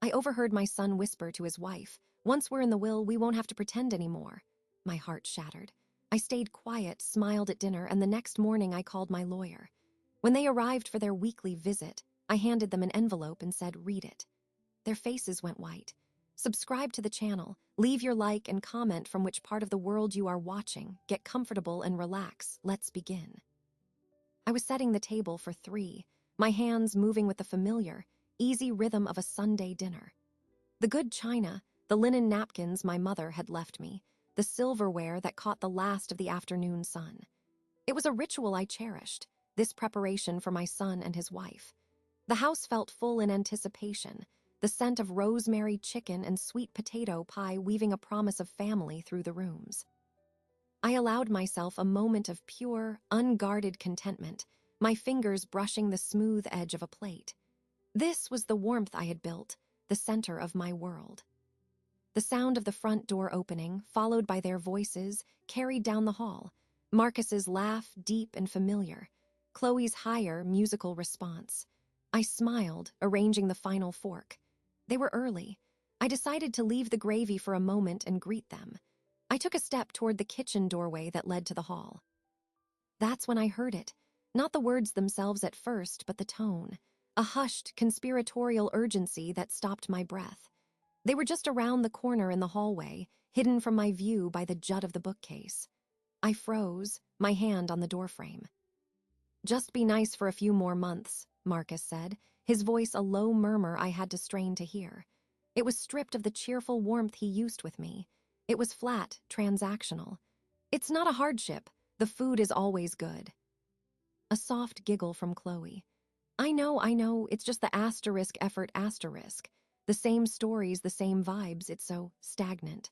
I overheard my son whisper to his wife, "Once we're in the will, we won't have to pretend anymore." My heart shattered. I stayed quiet, smiled at dinner, and the next morning I called my lawyer. When they arrived for their weekly visit, I handed them an envelope and said, "Read it." Their faces went white. Subscribe to the channel, leave your like and comment from which part of the world you are watching. Get comfortable and relax. Let's begin. I was setting the table for 3, my hands moving with the familiar, easy rhythm of a Sunday dinner. The good china, the linen napkins my mother had left me, the silverware that caught the last of the afternoon sun. It was a ritual I cherished, this preparation for my son and his wife. The house felt full in anticipation, the scent of rosemary chicken and sweet potato pie weaving a promise of family through the rooms. I allowed myself a moment of pure, unguarded contentment, my fingers brushing the smooth edge of a plate. This was the warmth I had built, the center of my world. The sound of the front door opening, followed by their voices, carried down the hall. Marcus's laugh, deep and familiar. Chloe's higher, musical response. I smiled, arranging the final fork. They were early. I decided to leave the gravy for a moment and greet them. I took a step toward the kitchen doorway that led to the hall. That's when I heard it. Not the words themselves at first, but the tone. A hushed, conspiratorial urgency that stopped my breath. They were just around the corner in the hallway, hidden from my view by the jut of the bookcase. I froze, my hand on the doorframe. "Just be nice for a few more months," Marcus said, his voice a low murmur I had to strain to hear. It was stripped of the cheerful warmth he used with me. It was flat, transactional. "It's not a hardship. The food is always good." A soft giggle from Chloe. I know, it's just the asterisk effort asterisk. The same stories, the same vibes, it's so stagnant."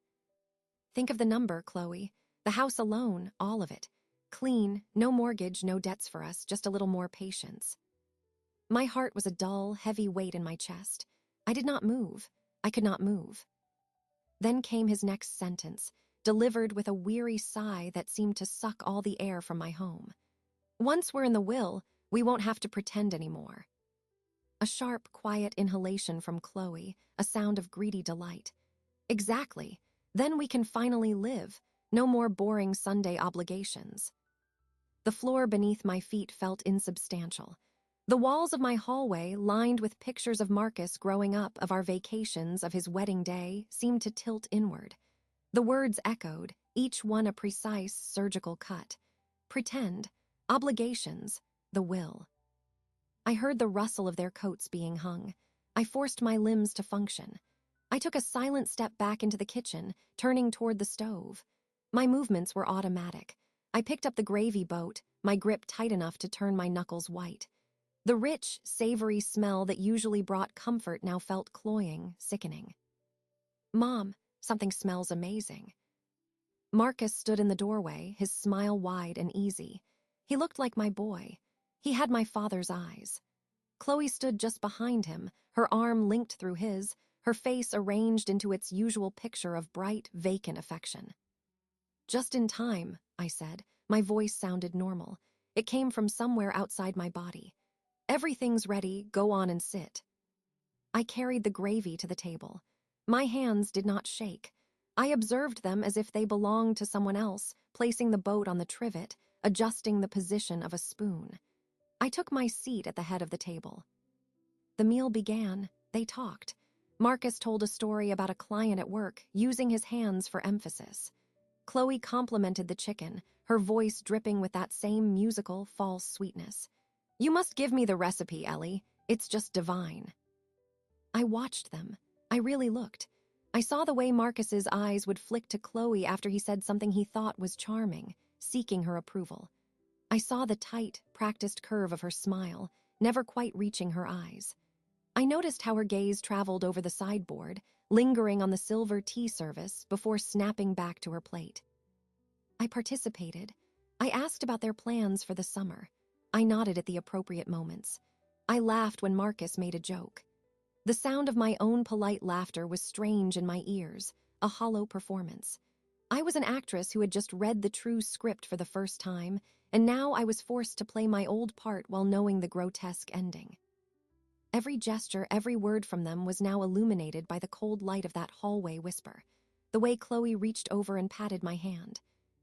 "Think of the number, Chloe. The house alone, all of it. Clean, no mortgage, no debts for us, just a little more patience." My heart was a dull, heavy weight in my chest. I did not move. I could not move. Then came his next sentence, delivered with a weary sigh that seemed to suck all the air from my home. "Once we're in the will, we won't have to pretend anymore." A sharp, quiet inhalation from Chloe, a sound of greedy delight. "Exactly. Then we can finally live. No more boring Sunday obligations." The floor beneath my feet felt insubstantial. The walls of my hallway, lined with pictures of Marcus growing up, of our vacations, of his wedding day, seemed to tilt inward. The words echoed, each one a precise, surgical cut. Pretend, obligations, the will. I heard the rustle of their coats being hung. I forced my limbs to function. I took a silent step back into the kitchen, turning toward the stove. My movements were automatic. I picked up the gravy boat, my grip tight enough to turn my knuckles white. The rich, savory smell that usually brought comfort now felt cloying, sickening. "Mom, something smells amazing." Marcus stood in the doorway, his smile wide and easy. He looked like my boy. He had my father's eyes. Chloe stood just behind him, her arm linked through his, her face arranged into its usual picture of bright, vacant affection. "Just in time," I said. My voice sounded normal. It came from somewhere outside my body. "Everything's ready, go on and sit." I carried the gravy to the table. My hands did not shake. I observed them as if they belonged to someone else, placing the boat on the trivet, adjusting the position of a spoon. I took my seat at the head of the table. The meal began. They talked. Marcus told a story about a client at work, using his hands for emphasis. Chloe complimented the chicken, her voice dripping with that same musical, false sweetness. "You must give me the recipe, Ellie. It's just divine." I watched them. I really looked. I saw the way Marcus's eyes would flick to Chloe after he said something he thought was charming, seeking her approval. I saw the tight, practiced curve of her smile, never quite reaching her eyes. I noticed how her gaze traveled over the sideboard, lingering on the silver tea service before snapping back to her plate. I participated. I asked about their plans for the summer. I nodded at the appropriate moments. I laughed when Marcus made a joke. The sound of my own polite laughter was strange in my ears, a hollow performance. I was an actress who had just read the true script for the first time, and now I was forced to play my old part while knowing the grotesque ending. Every gesture, every word from them was now illuminated by the cold light of that hallway whisper. The way Chloe reached over and patted my hand.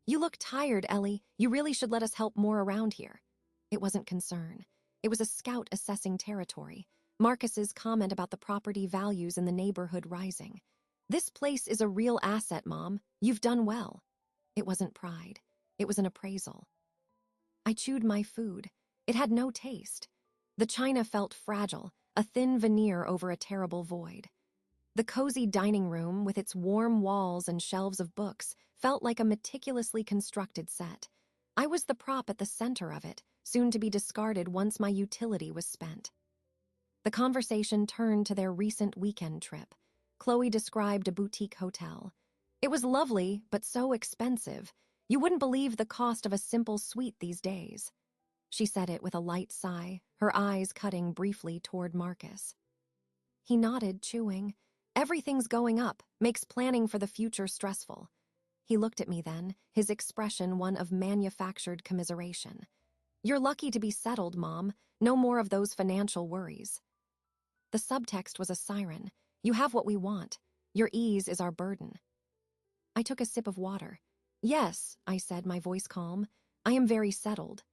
"You look tired, Ellie. You really should let us help more around here." It wasn't concern. It was a scout assessing territory. Marcus's comment about the property values in the neighborhood rising. "This place is a real asset, Mom. You've done well." It wasn't pride. It was an appraisal. I chewed my food. It had no taste. The china felt fragile, a thin veneer over a terrible void. The cozy dining room, with its warm walls and shelves of books, felt like a meticulously constructed set. I was the prop at the center of it, soon to be discarded once my utility was spent. The conversation turned to their recent weekend trip. Chloe described a boutique hotel. "It was lovely, but so expensive. You wouldn't believe the cost of a simple suite these days." She said it with a light sigh, her eyes cutting briefly toward Marcus. He nodded, chewing. "Everything's going up, makes planning for the future stressful." He looked at me then, his expression one of manufactured commiseration. "You're lucky to be settled, Mom. No more of those financial worries." The subtext was a siren. "You have what we want. Your ease is our burden." I took a sip of water. "Yes," I said, my voice calm. "I am very settled."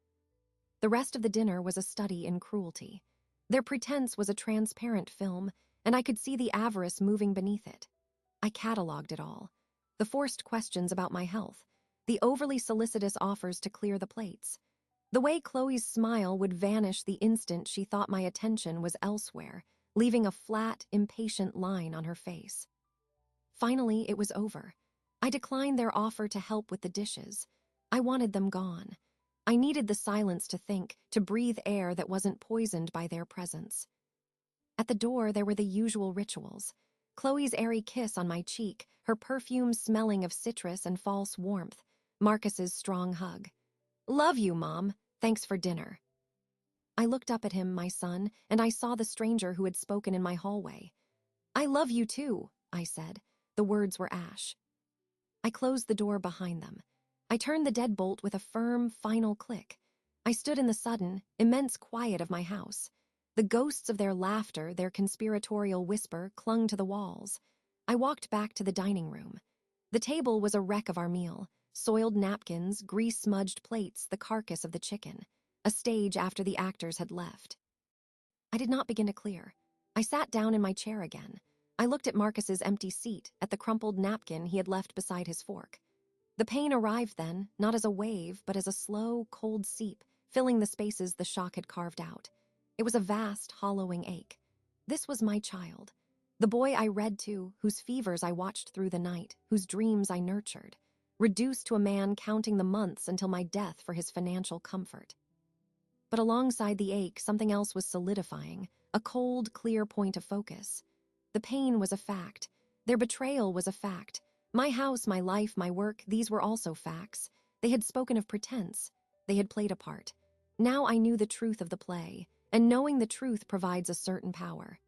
The rest of the dinner was a study in cruelty. Their pretense was a transparent film, and I could see the avarice moving beneath it. I cataloged it all. The forced questions about my health, the overly solicitous offers to clear the plates, the way Chloe's smile would vanish the instant she thought my attention was elsewhere, leaving a flat, impatient line on her face. Finally, it was over. I declined their offer to help with the dishes. I wanted them gone. I needed the silence to think, to breathe air that wasn't poisoned by their presence. At the door, there were the usual rituals. Chloe's airy kiss on my cheek, her perfume smelling of citrus and false warmth, Marcus's strong hug. "Love you, Mom. Thanks for dinner." I looked up at him, my son, and I saw the stranger who had spoken in my hallway. "I love you too," I said. The words were ash. I closed the door behind them. I turned the deadbolt with a firm, final click. I stood in the sudden, immense quiet of my house. The ghosts of their laughter, their conspiratorial whisper, clung to the walls. I walked back to the dining room. The table was a wreck of our meal. Soiled napkins, grease-smudged plates, the carcass of the chicken. A stage after the actors had left. I did not begin to clear. I sat down in my chair again. I looked at Marcus's empty seat, at the crumpled napkin he had left beside his fork. The pain arrived then, not as a wave, but as a slow, cold seep, filling the spaces the shock had carved out. It was a vast, hollowing ache. This was my child. The boy I read to, whose fevers I watched through the night, whose dreams I nurtured. Reduced to a man counting the months until my death for his financial comfort. But alongside the ache, something else was solidifying, a cold, clear point of focus. The pain was a fact. Their betrayal was a fact. My house, my life, my work, these were also facts. They had spoken of pretense. They had played a part. Now I knew the truth of the play, and knowing the truth provides a certain power.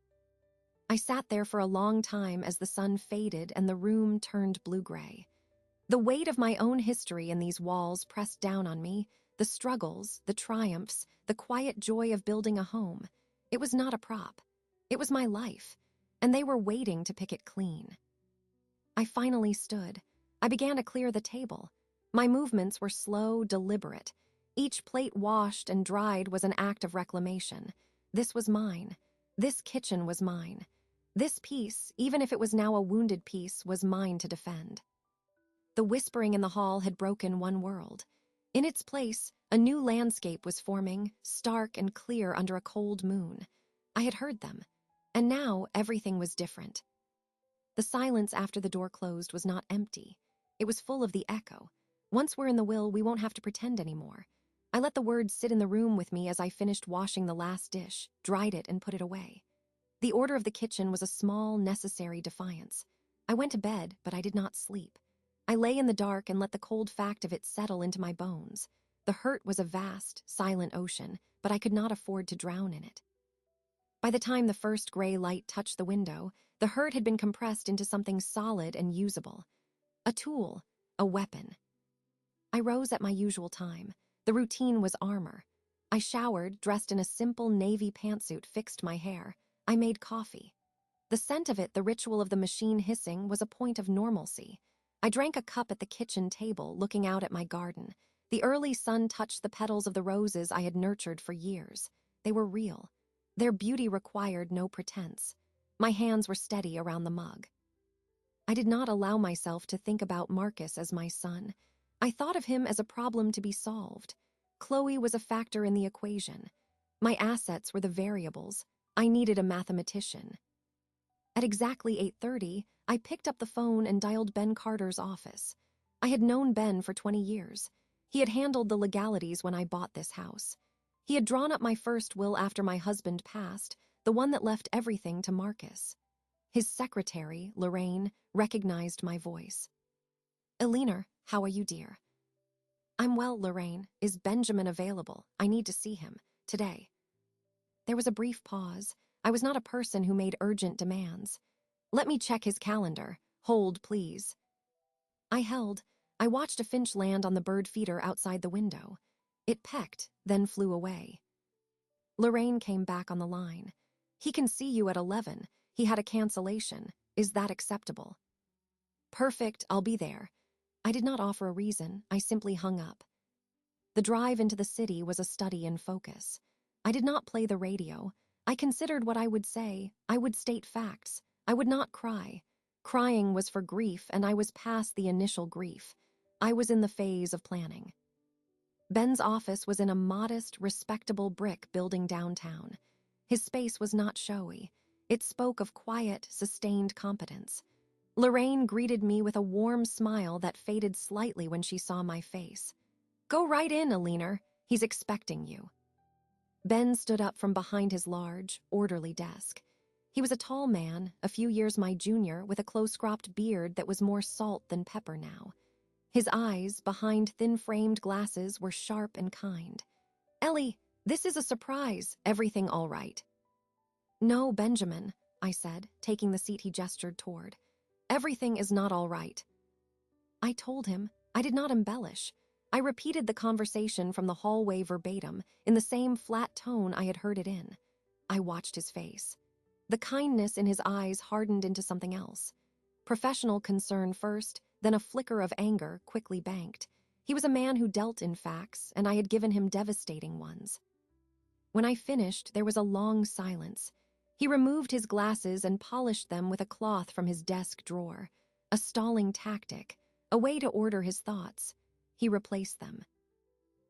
I sat there for a long time as the sun faded and the room turned blue-gray. The weight of my own history in these walls pressed down on me, the struggles, the triumphs, the quiet joy of building a home. It was not a prop. It was my life, and they were waiting to pick it clean. I finally stood. I began to clear the table. My movements were slow, deliberate. Each plate washed and dried was an act of reclamation. This was mine. This kitchen was mine. This piece, even if it was now a wounded piece, was mine to defend. The whispering in the hall had broken one world. In its place, a new landscape was forming, stark and clear under a cold moon. I had heard them, and now everything was different. The silence after the door closed was not empty. It was full of the echo. Once we're in the will, we won't have to pretend anymore. I let the words sit in the room with me as I finished washing the last dish, dried it, and put it away. The order of the kitchen was a small, necessary defiance. I went to bed, but I did not sleep. I lay in the dark and let the cold fact of it settle into my bones. The hurt was a vast, silent ocean, but I could not afford to drown in it. By the time the first gray light touched the window, the hurt had been compressed into something solid and usable. A tool, a weapon. I rose at my usual time. The routine was armor. I showered, dressed in a simple navy pantsuit, fixed my hair. I made coffee. The scent of it, the ritual of the machine hissing, was a point of normalcy. I drank a cup at the kitchen table, looking out at my garden. The early sun touched the petals of the roses I had nurtured for years. They were real. Their beauty required no pretense. My hands were steady around the mug. I did not allow myself to think about Marcus as my son. I thought of him as a problem to be solved. Chloe was a factor in the equation. My assets were the variables. I needed a mathematician. At exactly 8:30, I picked up the phone and dialed Ben Carter's office. I had known Ben for 20 years. He had handled the legalities when I bought this house. He had drawn up my first will after my husband passed, the one that left everything to Marcus. His secretary, Lorraine, recognized my voice. "Eleanor, how are you, dear?" "I'm well, Lorraine. Is Benjamin available? I need to see him. Today." There was a brief pause. I was not a person who made urgent demands. "Let me check his calendar. Hold, please." I held. I watched a finch land on the bird feeder outside the window. It pecked, then flew away. Lorraine came back on the line. "He can see you at 11. He had a cancellation. Is that acceptable?" "Perfect, I'll be there." I did not offer a reason. I simply hung up. The drive into the city was a study in focus. I did not play the radio. I considered what I would say. I would state facts. I would not cry. Crying was for grief, and I was past the initial grief. I was in the phase of planning. Ben's office was in a modest, respectable brick building downtown. His space was not showy. It spoke of quiet, sustained competence. Lorraine greeted me with a warm smile that faded slightly when she saw my face. "Go right in, Eleanor. He's expecting you." Ben stood up from behind his large, orderly desk. He was a tall man, a few years my junior, with a close-cropped beard that was more salt than pepper now. His eyes, behind thin-framed glasses, were sharp and kind. "Ellie, this is a surprise. Everything all right?" "No, Benjamin," I said, taking the seat he gestured toward. "Everything is not all right." I told him. I did not embellish. I repeated the conversation from the hallway verbatim, in the same flat tone I had heard it in. I watched his face. The kindness in his eyes hardened into something else. Professional concern first, then a flicker of anger quickly banked. He was a man who dealt in facts, and I had given him devastating ones. When I finished, there was a long silence. He removed his glasses and polished them with a cloth from his desk drawer. A stalling tactic, a way to order his thoughts. He replaced them.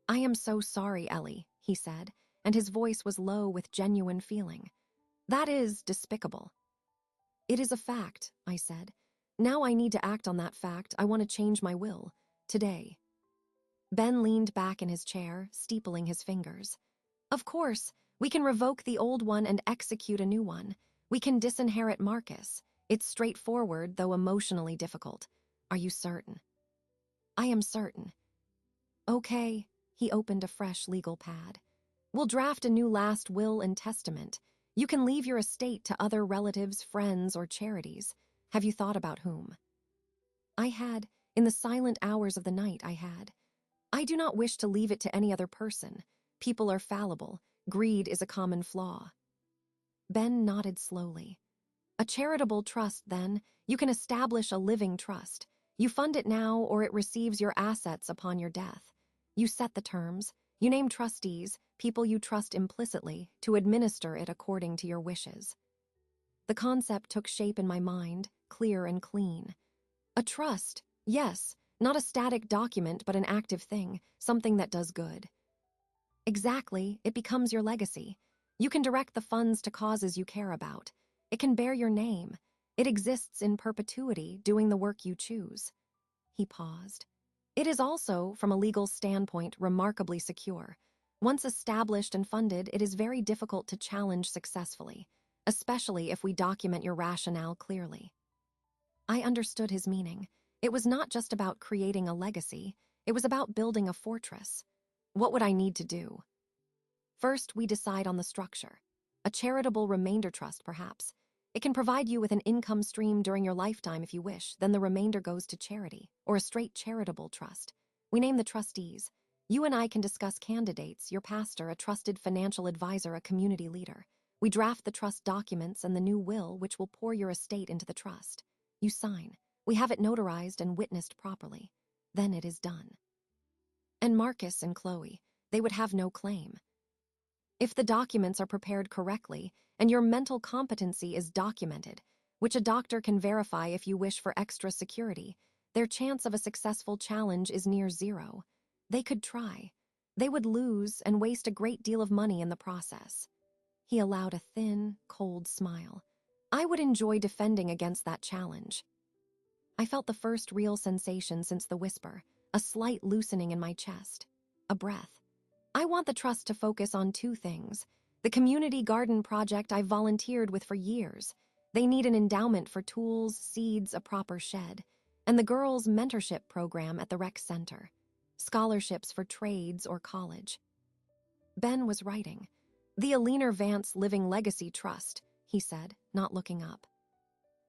"I am so sorry, Ellie," he said, and his voice was low with genuine feeling. "That is despicable." "It is a fact," I said. "Now I need to act on that fact. I want to change my will. Today." Ben leaned back in his chair, steepling his fingers. "Of course, we can revoke the old one and execute a new one. We can disinherit Marcus. It's straightforward, though emotionally difficult. Are you certain?" "I am certain." "Okay." He opened a fresh legal pad. "We'll draft a new last will and testament. You can leave your estate to other relatives, friends, or charities. Have you thought about whom?" I had. In the silent hours of the night, I had. "I do not wish to leave it to any other person. People are fallible. Greed is a common flaw." Ben nodded slowly. "A charitable trust, then. You can establish a living trust. You fund it now, or it receives your assets upon your death. You set the terms. You name trustees, people you trust implicitly, to administer it according to your wishes." The concept took shape in my mind, clear and clean. A trust, yes, not a static document, but an active thing, something that does good. Exactly, it becomes your legacy. You can direct the funds to causes you care about. It can bear your name. It exists in perpetuity, doing the work you choose. He paused. It is also, from a legal standpoint, remarkably secure. Once established and funded, it is very difficult to challenge successfully, especially if we document your rationale clearly. I understood his meaning. It was not just about creating a legacy. It was about building a fortress. What would I need to do? First, we decide on the structure. A charitable remainder trust, perhaps. It can provide you with an income stream during your lifetime if you wish, then the remainder goes to charity, or a straight charitable trust. We name the trustees. You and I can discuss candidates, your pastor, a trusted financial advisor, a community leader. We draft the trust documents and the new will, which will pour your estate into the trust. You sign. We have it notarized and witnessed properly. Then it is done. And Marcus and Chloe, they would have no claim. If the documents are prepared correctly and your mental competency is documented, which a doctor can verify if you wish for extra security, their chance of a successful challenge is near zero. They could try. They would lose and waste a great deal of money in the process. He allowed a thin, cold smile. I would enjoy defending against that challenge. I felt the first real sensation since the whisper, a slight loosening in my chest, a breath. I want the trust to focus on two things. The community garden project I volunteered with for years. They need an endowment for tools, seeds, a proper shed. And the girls' mentorship program at the rec center. Scholarships for trades or college. Ben was writing. The Alina Vance Living Legacy Trust, he said, not looking up.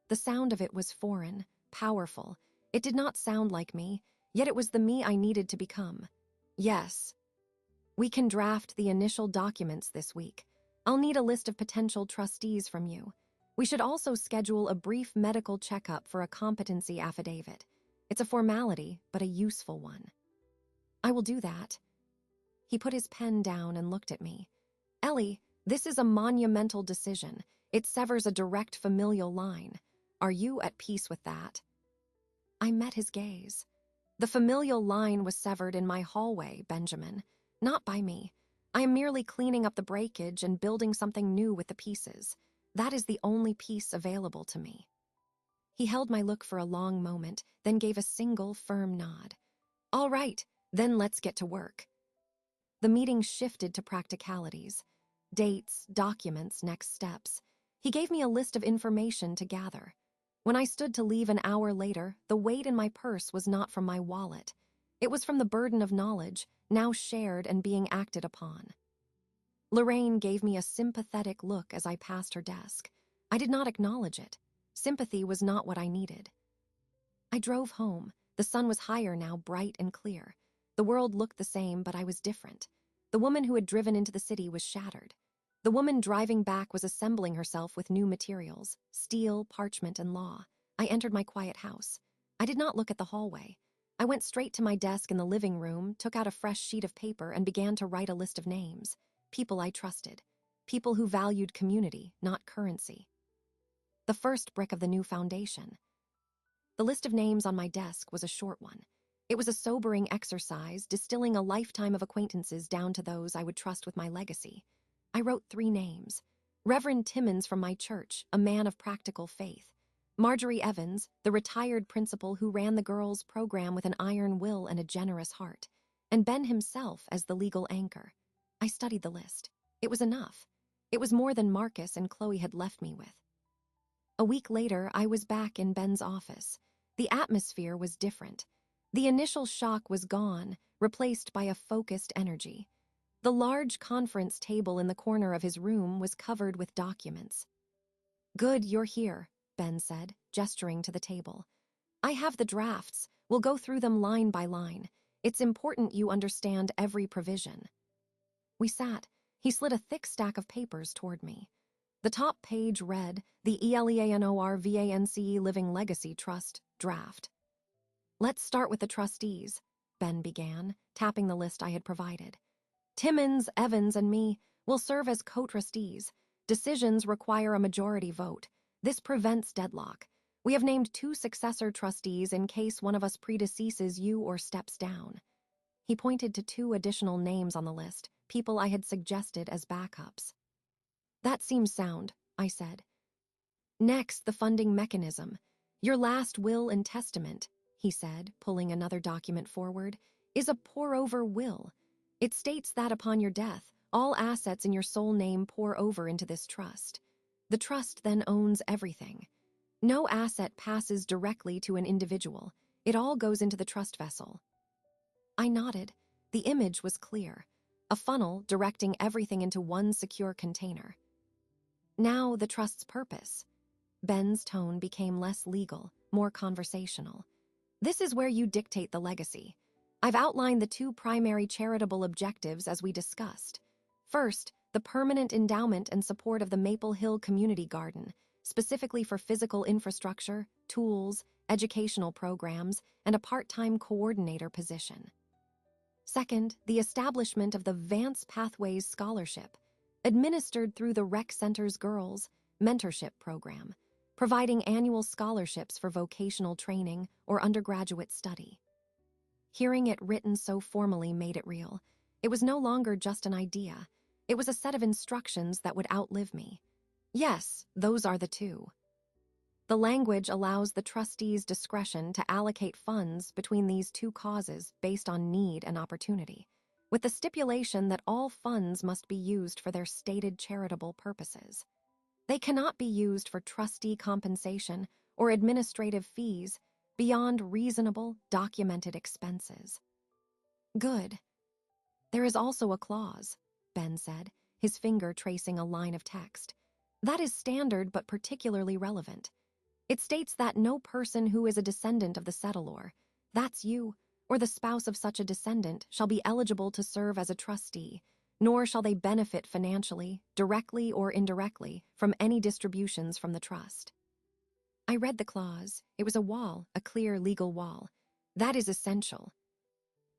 The sound of it was foreign, powerful. It did not sound like me, yet it was the me I needed to become. Yes. We can draft the initial documents this week. I'll need a list of potential trustees from you. We should also schedule a brief medical checkup for a competency affidavit. It's a formality, but a useful one. I will do that. He put his pen down and looked at me. Ellie, this is a monumental decision. It severs a direct familial line. Are you at peace with that? I met his gaze. The familial line was severed in my hallway, Benjamin. Not by me. I am merely cleaning up the breakage and building something new with the pieces. That is the only piece available to me. He held my look for a long moment, then gave a single firm nod. All right, then let's get to work. The meeting shifted to practicalities. Dates, documents, next steps. He gave me a list of information to gather. When I stood to leave an hour later, the weight in my purse was not from my wallet. It was from the burden of knowledge, now shared and being acted upon. Lorraine gave me a sympathetic look as I passed her desk. I did not acknowledge it. Sympathy was not what I needed. I drove home. The sun was higher now, bright and clear. The world looked the same, but I was different. The woman who had driven into the city was shattered. The woman driving back was assembling herself with new materials, steel, parchment, and law. I entered my quiet house. I did not look at the hallway. I went straight to my desk in the living room, took out a fresh sheet of paper, and began to write a list of names. People I trusted. People who valued community, not currency. The first brick of the new foundation. The list of names on my desk was a short one. It was a sobering exercise, distilling a lifetime of acquaintances down to those I would trust with my legacy. I wrote 3 names. Reverend Timmons from my church, a man of practical faith. Marjorie Evans, the retired principal who ran the girls' program with an iron will and a generous heart. And Ben himself as the legal anchor. I studied the list. It was enough. It was more than Marcus and Chloe had left me with. A week later, I was back in Ben's office. The atmosphere was different. The initial shock was gone, replaced by a focused energy. The large conference table in the corner of his room was covered with documents. Good, you're here, Ben said, gesturing to the table. I have the drafts. We'll go through them line by line. It's important you understand every provision. We sat. He slid a thick stack of papers toward me. The top page read, the ELEANORVANCE Living Legacy Trust Draft. Let's start with the trustees, Ben began, tapping the list I had provided. Timmons, Evans, and me will serve as co-trustees. Decisions require a majority vote. This prevents deadlock. We have named 2 successor trustees in case one of us predeceases you or steps down. He pointed to 2 additional names on the list, people I had suggested as backups. That seems sound, I said. Next, the funding mechanism. Your last will and testament, he said, pulling another document forward, is a pour-over will. It states that upon your death, all assets in your sole name pour over into this trust. The trust then owns everything. No asset passes directly to an individual. It all goes into the trust vessel. I nodded. The image was clear. A funnel directing everything into one secure container. Now the trust's purpose. Ben's tone became less legal, more conversational. This is where you dictate the legacy. I've outlined the two primary charitable objectives as we discussed. First, the permanent endowment and support of the Maple Hill Community Garden, specifically for physical infrastructure, tools, educational programs, and a part-time coordinator position. Second, the establishment of the Vance Pathways Scholarship, administered through the Rec Center's Girls Mentorship Program, providing annual scholarships for vocational training or undergraduate study. Hearing it written so formally made it real. It was no longer just an idea. It was a set of instructions that would outlive me. Yes, those are the two. The language allows the trustees' discretion to allocate funds between these two causes based on need and opportunity, with the stipulation that all funds must be used for their stated charitable purposes. They cannot be used for trustee compensation or administrative fees beyond reasonable, documented expenses. Good. There is also a clause, Ben said, his finger tracing a line of text. That is standard but particularly relevant. It states that no person who is a descendant of the settlor, that's you, or the spouse of such a descendant shall be eligible to serve as a trustee, nor shall they benefit financially, directly or indirectly, from any distributions from the trust. I read the clause. It was a wall, a clear legal wall. That is essential.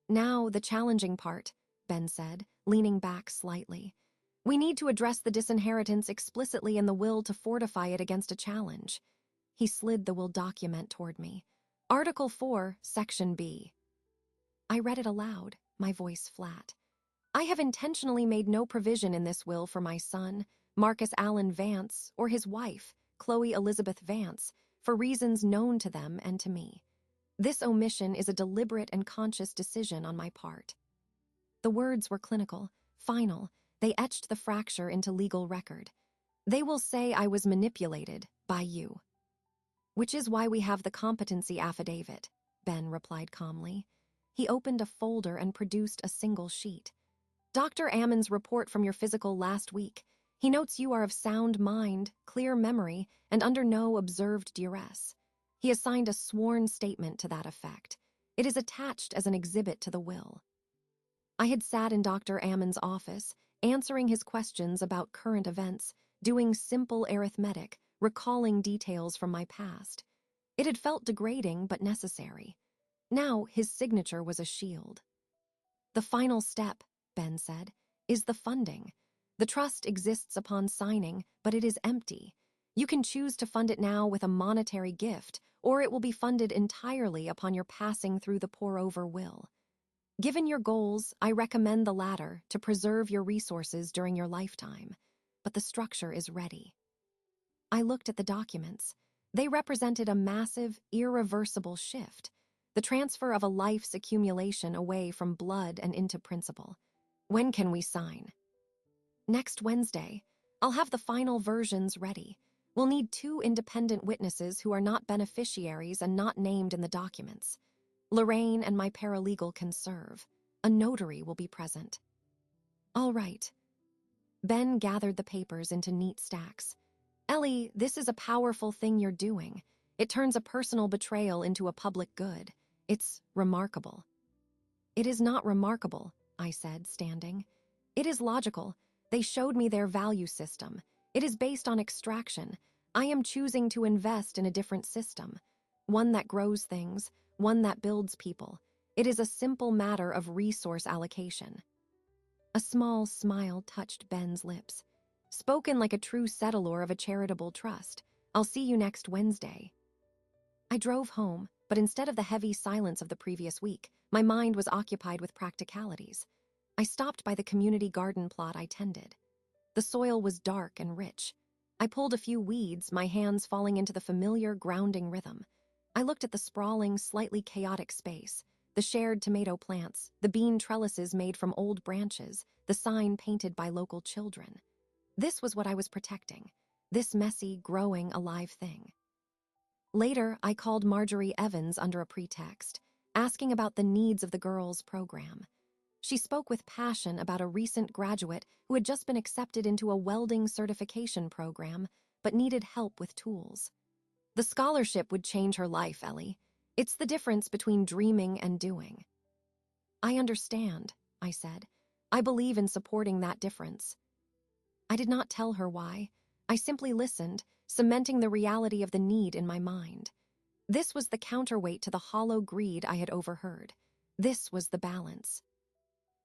Now, the challenging part, Ben said, leaning back slightly. We need to address the disinheritance explicitly in the will to fortify it against a challenge. He slid the will document toward me. Article 4, Section B. I read it aloud, my voice flat. I have intentionally made no provision in this will for my son, Marcus Allen Vance, or his wife, Chloe Elizabeth Vance, for reasons known to them and to me. This omission is a deliberate and conscious decision on my part. The words were clinical, final. They etched the fracture into legal record. They will say I was manipulated by you. Which is why we have the competency affidavit, Ben replied calmly. He opened a folder and produced a single sheet. Dr. Ammon's report from your physical last week. He notes you are of sound mind, clear memory, and under no observed duress. He assigned a sworn statement to that effect. It is attached as an exhibit to the will. I had sat in Dr. Ammon's office, answering his questions about current events, doing simple arithmetic, recalling details from my past. It had felt degrading but necessary. Now his signature was a shield. The final step, Ben said, is the funding. The trust exists upon signing, but it is empty. You can choose to fund it now with a monetary gift, or it will be funded entirely upon your passing through the pour-over will. Given your goals, I recommend the latter to preserve your resources during your lifetime, but the structure is ready. I looked at the documents. They represented a massive, irreversible shift, the transfer of a life's accumulation away from blood and into principle. When can we sign? Next Wednesday. I'll have the final versions ready. We'll need 2 independent witnesses who are not beneficiaries and not named in the documents. Lorraine and my paralegal can serve. A notary will be present. All right. Ben gathered the papers into neat stacks. Ellie, this is a powerful thing you're doing. It turns a personal betrayal into a public good. It's remarkable. It is not remarkable, I said, standing. It is logical. They showed me their value system. It is based on extraction. I am choosing to invest in a different system. One that grows things, one that builds people. It is a simple matter of resource allocation. A small smile touched Ben's lips. Spoken like a true settlor of a charitable trust. I'll see you next Wednesday. I drove home, but instead of the heavy silence of the previous week, my mind was occupied with practicalities. I stopped by the community garden plot I tended. The soil was dark and rich. I pulled a few weeds, my hands falling into the familiar grounding rhythm. I looked at the sprawling, slightly chaotic space, the shared tomato plants, the bean trellises made from old branches, the sign painted by local children. This was what I was protecting, this messy, growing, alive thing. Later, I called Marjorie Evans under a pretext, asking about the needs of the girls' program. She spoke with passion about a recent graduate who had just been accepted into a welding certification program, but needed help with tools. The scholarship would change her life, Ellie. It's the difference between dreaming and doing. I understand, I said. I believe in supporting that difference. I did not tell her why. I simply listened, cementing the reality of the need in my mind. This was the counterweight to the hollow greed I had overheard. This was the balance.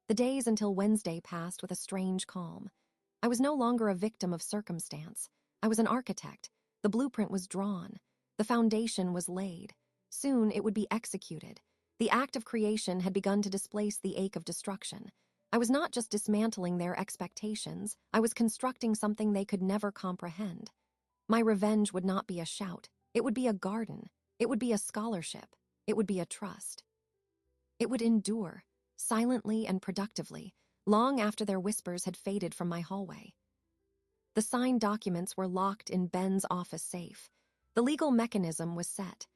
The days until Wednesday passed with a strange calm. I was no longer a victim of circumstance. I was an architect. The blueprint was drawn. The foundation was laid. Soon it would be executed. The act of creation had begun to displace the ache of destruction. I was not just dismantling their expectations, I was constructing something they could never comprehend. My revenge would not be a shout. It would be a garden. It would be a scholarship. It would be a trust. It would endure, silently and productively, long after their whispers had faded from my hallway. The signed documents were locked in Ben's office safe. The legal mechanism was set.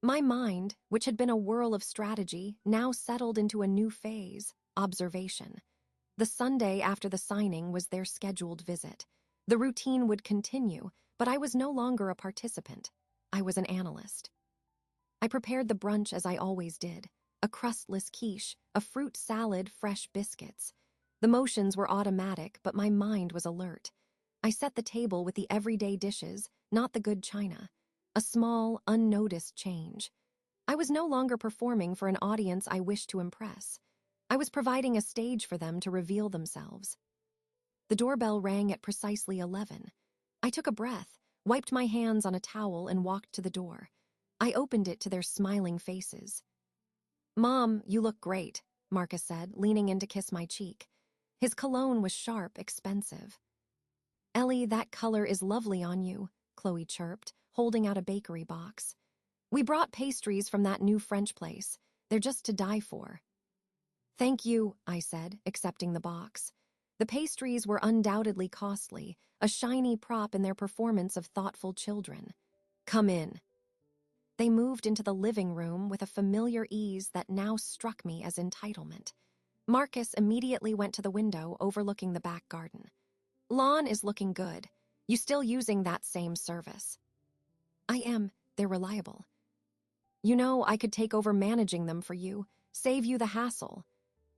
My mind, which had been a whirl of strategy, now settled into a new phase, observation. The Sunday after the signing was their scheduled visit. The routine would continue, but I was no longer a participant. I was an analyst. I prepared the brunch as I always did. A crustless quiche, a fruit salad, fresh biscuits. The motions were automatic, but my mind was alert. I set the table with the everyday dishes, not the good china. A small, unnoticed change. I was no longer performing for an audience I wished to impress. I was providing a stage for them to reveal themselves. The doorbell rang at precisely 11. I took a breath, wiped my hands on a towel, and walked to the door. I opened it to their smiling faces. "Mom, you look great," Marcus said, leaning in to kiss my cheek. His cologne was sharp, expensive. "Ellie, that color is lovely on you," Chloe chirped, holding out a bakery box. "We brought pastries from that new French place. They're just to die for." "Thank you," I said, accepting the box. The pastries were undoubtedly costly, a shiny prop in their performance of thoughtful children. "Come in." They moved into the living room with a familiar ease that now struck me as entitlement. Marcus immediately went to the window overlooking the back garden. "Lawn is looking good. You still using that same service?" "I am. They're reliable." "You know, I could take over managing them for you, save you the hassle."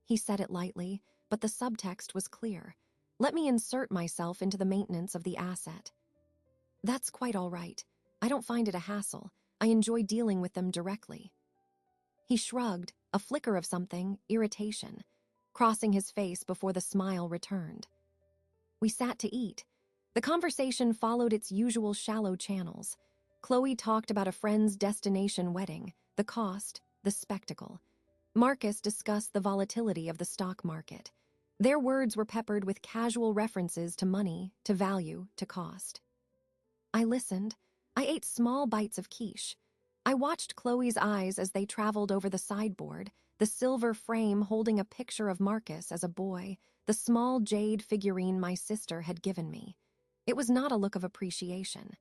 He said it lightly, but the subtext was clear. Let me insert myself into the maintenance of the asset. "That's quite all right. I don't find it a hassle. I enjoy dealing with them directly." He shrugged, a flicker of something, irritation, crossing his face before the smile returned. We sat to eat. The conversation followed its usual shallow channels. Chloe talked about a friend's destination wedding, the cost, the spectacle. Marcus discussed the volatility of the stock market. Their words were peppered with casual references to money, to value, to cost. I listened. I ate small bites of quiche. I watched Chloe's eyes as they traveled over the sideboard, the silver frame holding a picture of Marcus as a boy, the small jade figurine my sister had given me. It was not a look of appreciation.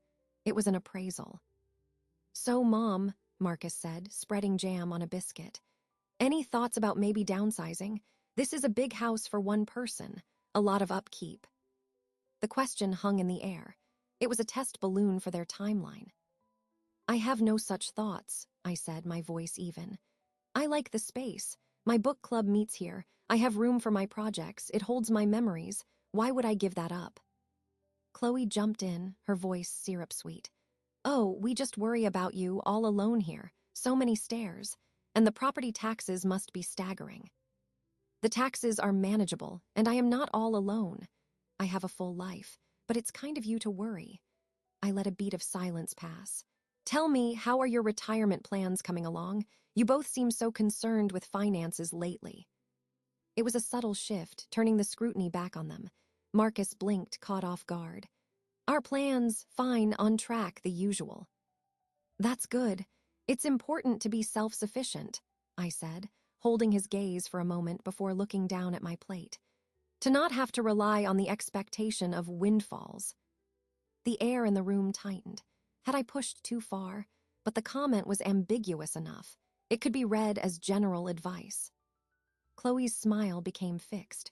It was an appraisal. "So, Mom," Marcus said, spreading jam on a biscuit, "any thoughts about maybe downsizing? This is a big house for one person, a lot of upkeep." The question hung in the air. It was a test balloon for their timeline. "I have no such thoughts," I said, my voice even. "I like the space. My book club meets here. I have room for my projects. It holds my memories. Why would I give that up?" Chloe jumped in, her voice syrup-sweet. "Oh, we just worry about you all alone here. So many stairs. And the property taxes must be staggering." "The taxes are manageable, and I am not all alone. I have a full life, but it's kind of you to worry." I let a beat of silence pass. "Tell me, how are your retirement plans coming along? You both seem so concerned with finances lately." It was a subtle shift, turning the scrutiny back on them. Marcus blinked, caught off guard. "Our plans, fine, on track, the usual." "That's good. It's important to be self-sufficient," I said, holding his gaze for a moment before looking down at my plate. "To not have to rely on the expectation of windfalls." The air in the room tightened. Had I pushed too far? But the comment was ambiguous enough. It could be read as general advice. Chloe's smile became fixed.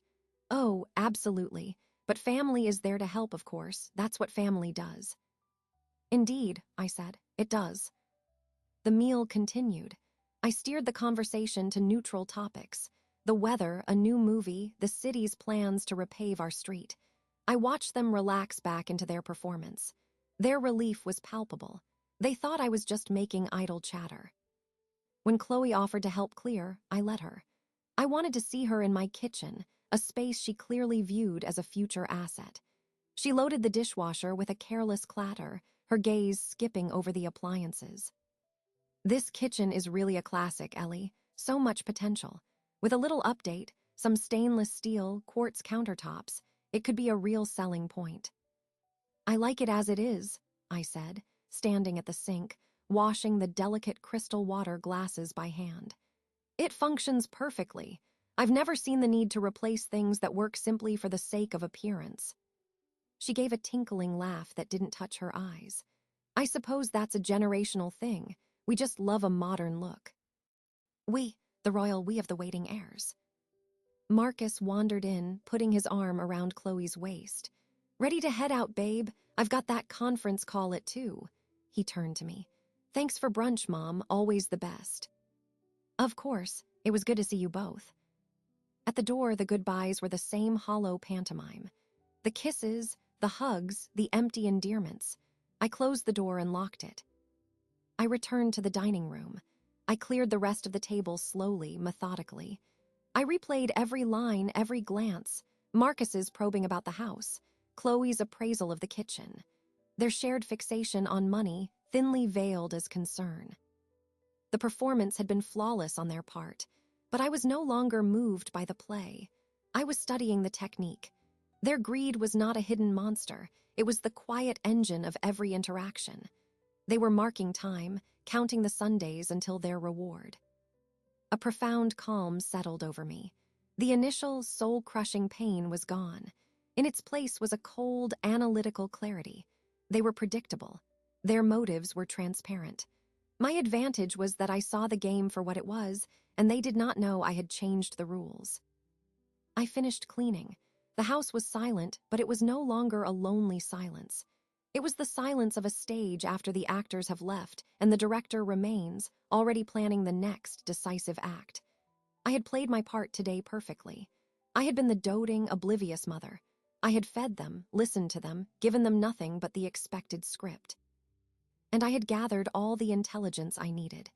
"Oh, absolutely. But family is there to help, of course. That's what family does." "Indeed," I said, "it does." The meal continued. I steered the conversation to neutral topics. The weather, a new movie, the city's plans to repave our street. I watched them relax back into their performance. Their relief was palpable. They thought I was just making idle chatter. When Chloe offered to help clear, I let her. I wanted to see her in my kitchen, a space she clearly viewed as a future asset. She loaded the dishwasher with a careless clatter, her gaze skipping over the appliances. This kitchen is really a classic, Ellie. So much potential. With a little update, some stainless steel, quartz countertops, it could be a real selling point. I like it as it is, I said, standing at the sink, washing the delicate crystal water glasses by hand. It functions perfectly. I've never seen the need to replace things that work simply for the sake of appearance. She gave a tinkling laugh that didn't touch her eyes. I suppose that's a generational thing. We just love a modern look. We, the royal we of the waiting heirs. Marcus wandered in, putting his arm around Chloe's waist. Ready to head out, babe? I've got that conference call at 2. He turned to me. Thanks for brunch, Mom. Always the best. Of course. It was good to see you both. At the door, the goodbyes were the same hollow pantomime. The kisses, the hugs, the empty endearments. I closed the door and locked it. I returned to the dining room. I cleared the rest of the table slowly, methodically. I replayed every line, every glance. Marcus's probing about the house, Chloe's appraisal of the kitchen, their shared fixation on money, thinly veiled as concern. The performance had been flawless on their part, but I was no longer moved by the play. I was studying the technique. Their greed was not a hidden monster. It was the quiet engine of every interaction. They were marking time, counting the Sundays until their reward. A profound calm settled over me. The initial, soul-crushing pain was gone. In its place was a cold, analytical clarity. They were predictable. Their motives were transparent. My advantage was that I saw the game for what it was, and they did not know I had changed the rules. I finished cleaning. The house was silent, but it was no longer a lonely silence. It was the silence of a stage after the actors have left and the director remains, already planning the next decisive act. I had played my part today perfectly. I had been the doting, oblivious mother. I had fed them, listened to them, given them nothing but the expected script. And I had gathered all the intelligence I needed.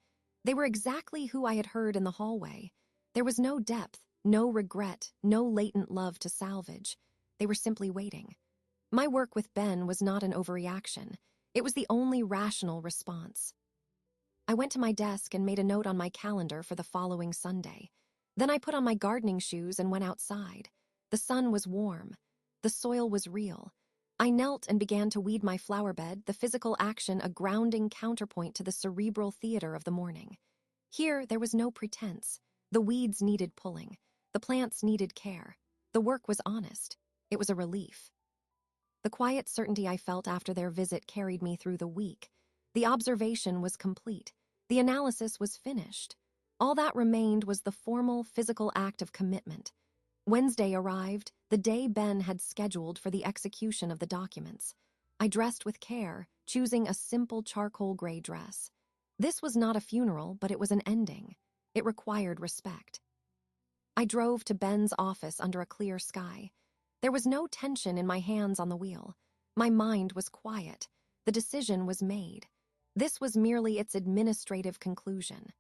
They were exactly who I had heard in the hallway. There was no depth, no regret, no latent love to salvage. They were simply waiting. My work with Ben was not an overreaction. It was the only rational response. I went to my desk and made a note on my calendar for the following Sunday. Then I put on my gardening shoes and went outside. The sun was warm. The soil was real. I knelt and began to weed my flower bed, the physical action a grounding counterpoint to the cerebral theater of the morning. Here, there was no pretense. The weeds needed pulling. The plants needed care. The work was honest. It was a relief. The quiet certainty I felt after their visit carried me through the week. The observation was complete. The analysis was finished. All that remained was the formal, physical act of commitment. Wednesday arrived, the day Ben had scheduled for the execution of the documents. I dressed with care, choosing a simple charcoal gray dress. This was not a funeral, but it was an ending. It required respect. I drove to Ben's office under a clear sky. There was no tension in my hands on the wheel. My mind was quiet. The decision was made. This was merely its administrative conclusion.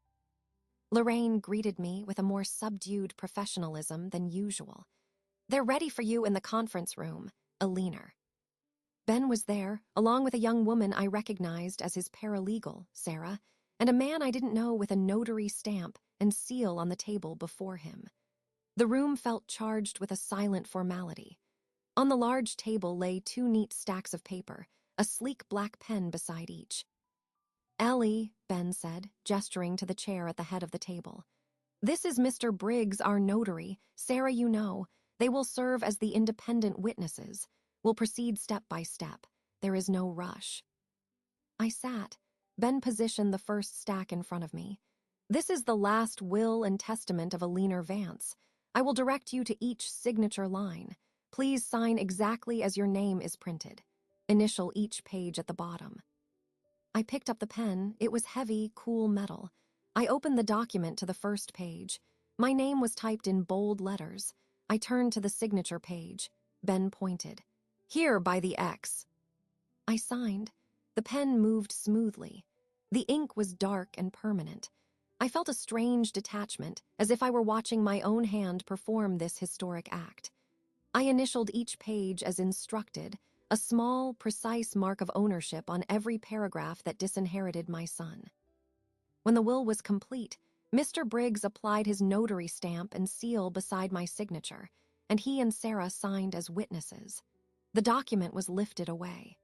Lorraine greeted me with a more subdued professionalism than usual. They're ready for you in the conference room, a leaner. Ben was there, along with a young woman I recognized as his paralegal, Sarah, and a man I didn't know with a notary stamp and seal on the table before him. The room felt charged with a silent formality. On the large table lay 2 neat stacks of paper, a sleek black pen beside each. Ellie, Ben said, gesturing to the chair at the head of the table. This is Mr. Briggs, our notary. Sarah, you know. They will serve as the independent witnesses. We'll proceed step by step. There is no rush. I sat. Ben positioned the first stack in front of me. This is the last will and testament of a leaner Vance. I will direct you to each signature line. Please sign exactly as your name is printed. Initial each page at the bottom. I picked up the pen. It was heavy, cool metal. I opened the document to the first page. My name was typed in bold letters. I turned to the signature page. Ben pointed. "Here by the X." I signed. The pen moved smoothly. The ink was dark and permanent. I felt a strange detachment, as if I were watching my own hand perform this historic act. I initialed each page as instructed, a small, precise mark of ownership on every paragraph that disinherited my son. When the will was complete, Mr. Briggs applied his notary stamp and seal beside my signature, and he and Sarah signed as witnesses. The document was lifted away.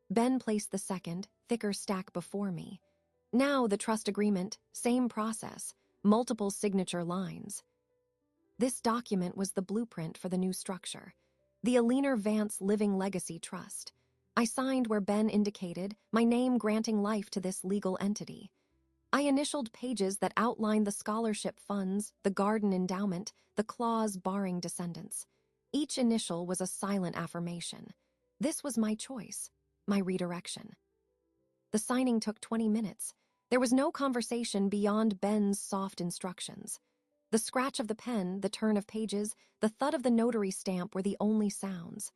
Ben placed the second, thicker stack before me. Now the trust agreement, same process, multiple signature lines. This document was the blueprint for the new structure, the Aliner Vance Living Legacy Trust. I signed where Ben indicated, my name granting life to this legal entity. I initialed pages that outlined the scholarship funds, the garden endowment, the clause barring descendants. Each initial was a silent affirmation. This was my choice, my redirection. The signing took 20 minutes. There was no conversation beyond Ben's soft instructions. The scratch of the pen, the turn of pages, the thud of the notary stamp were the only sounds.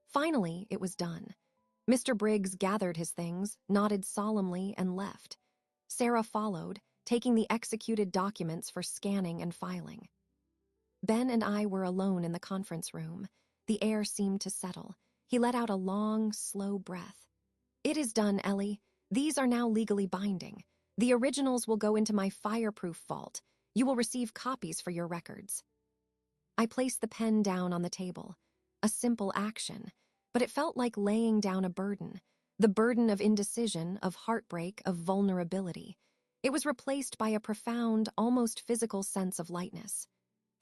Finally, it was done. Mr. Briggs gathered his things, nodded solemnly, and left. Sarah followed, taking the executed documents for scanning and filing. Ben and I were alone in the conference room. The air seemed to settle. He let out a long, slow breath. "It is done, Ellie. These are now legally binding. The originals will go into my fireproof vault. You will receive copies for your records." I placed the pen down on the table. A simple action, but it felt like laying down a burden. The burden of indecision, of heartbreak, of vulnerability. It was replaced by a profound, almost physical sense of lightness.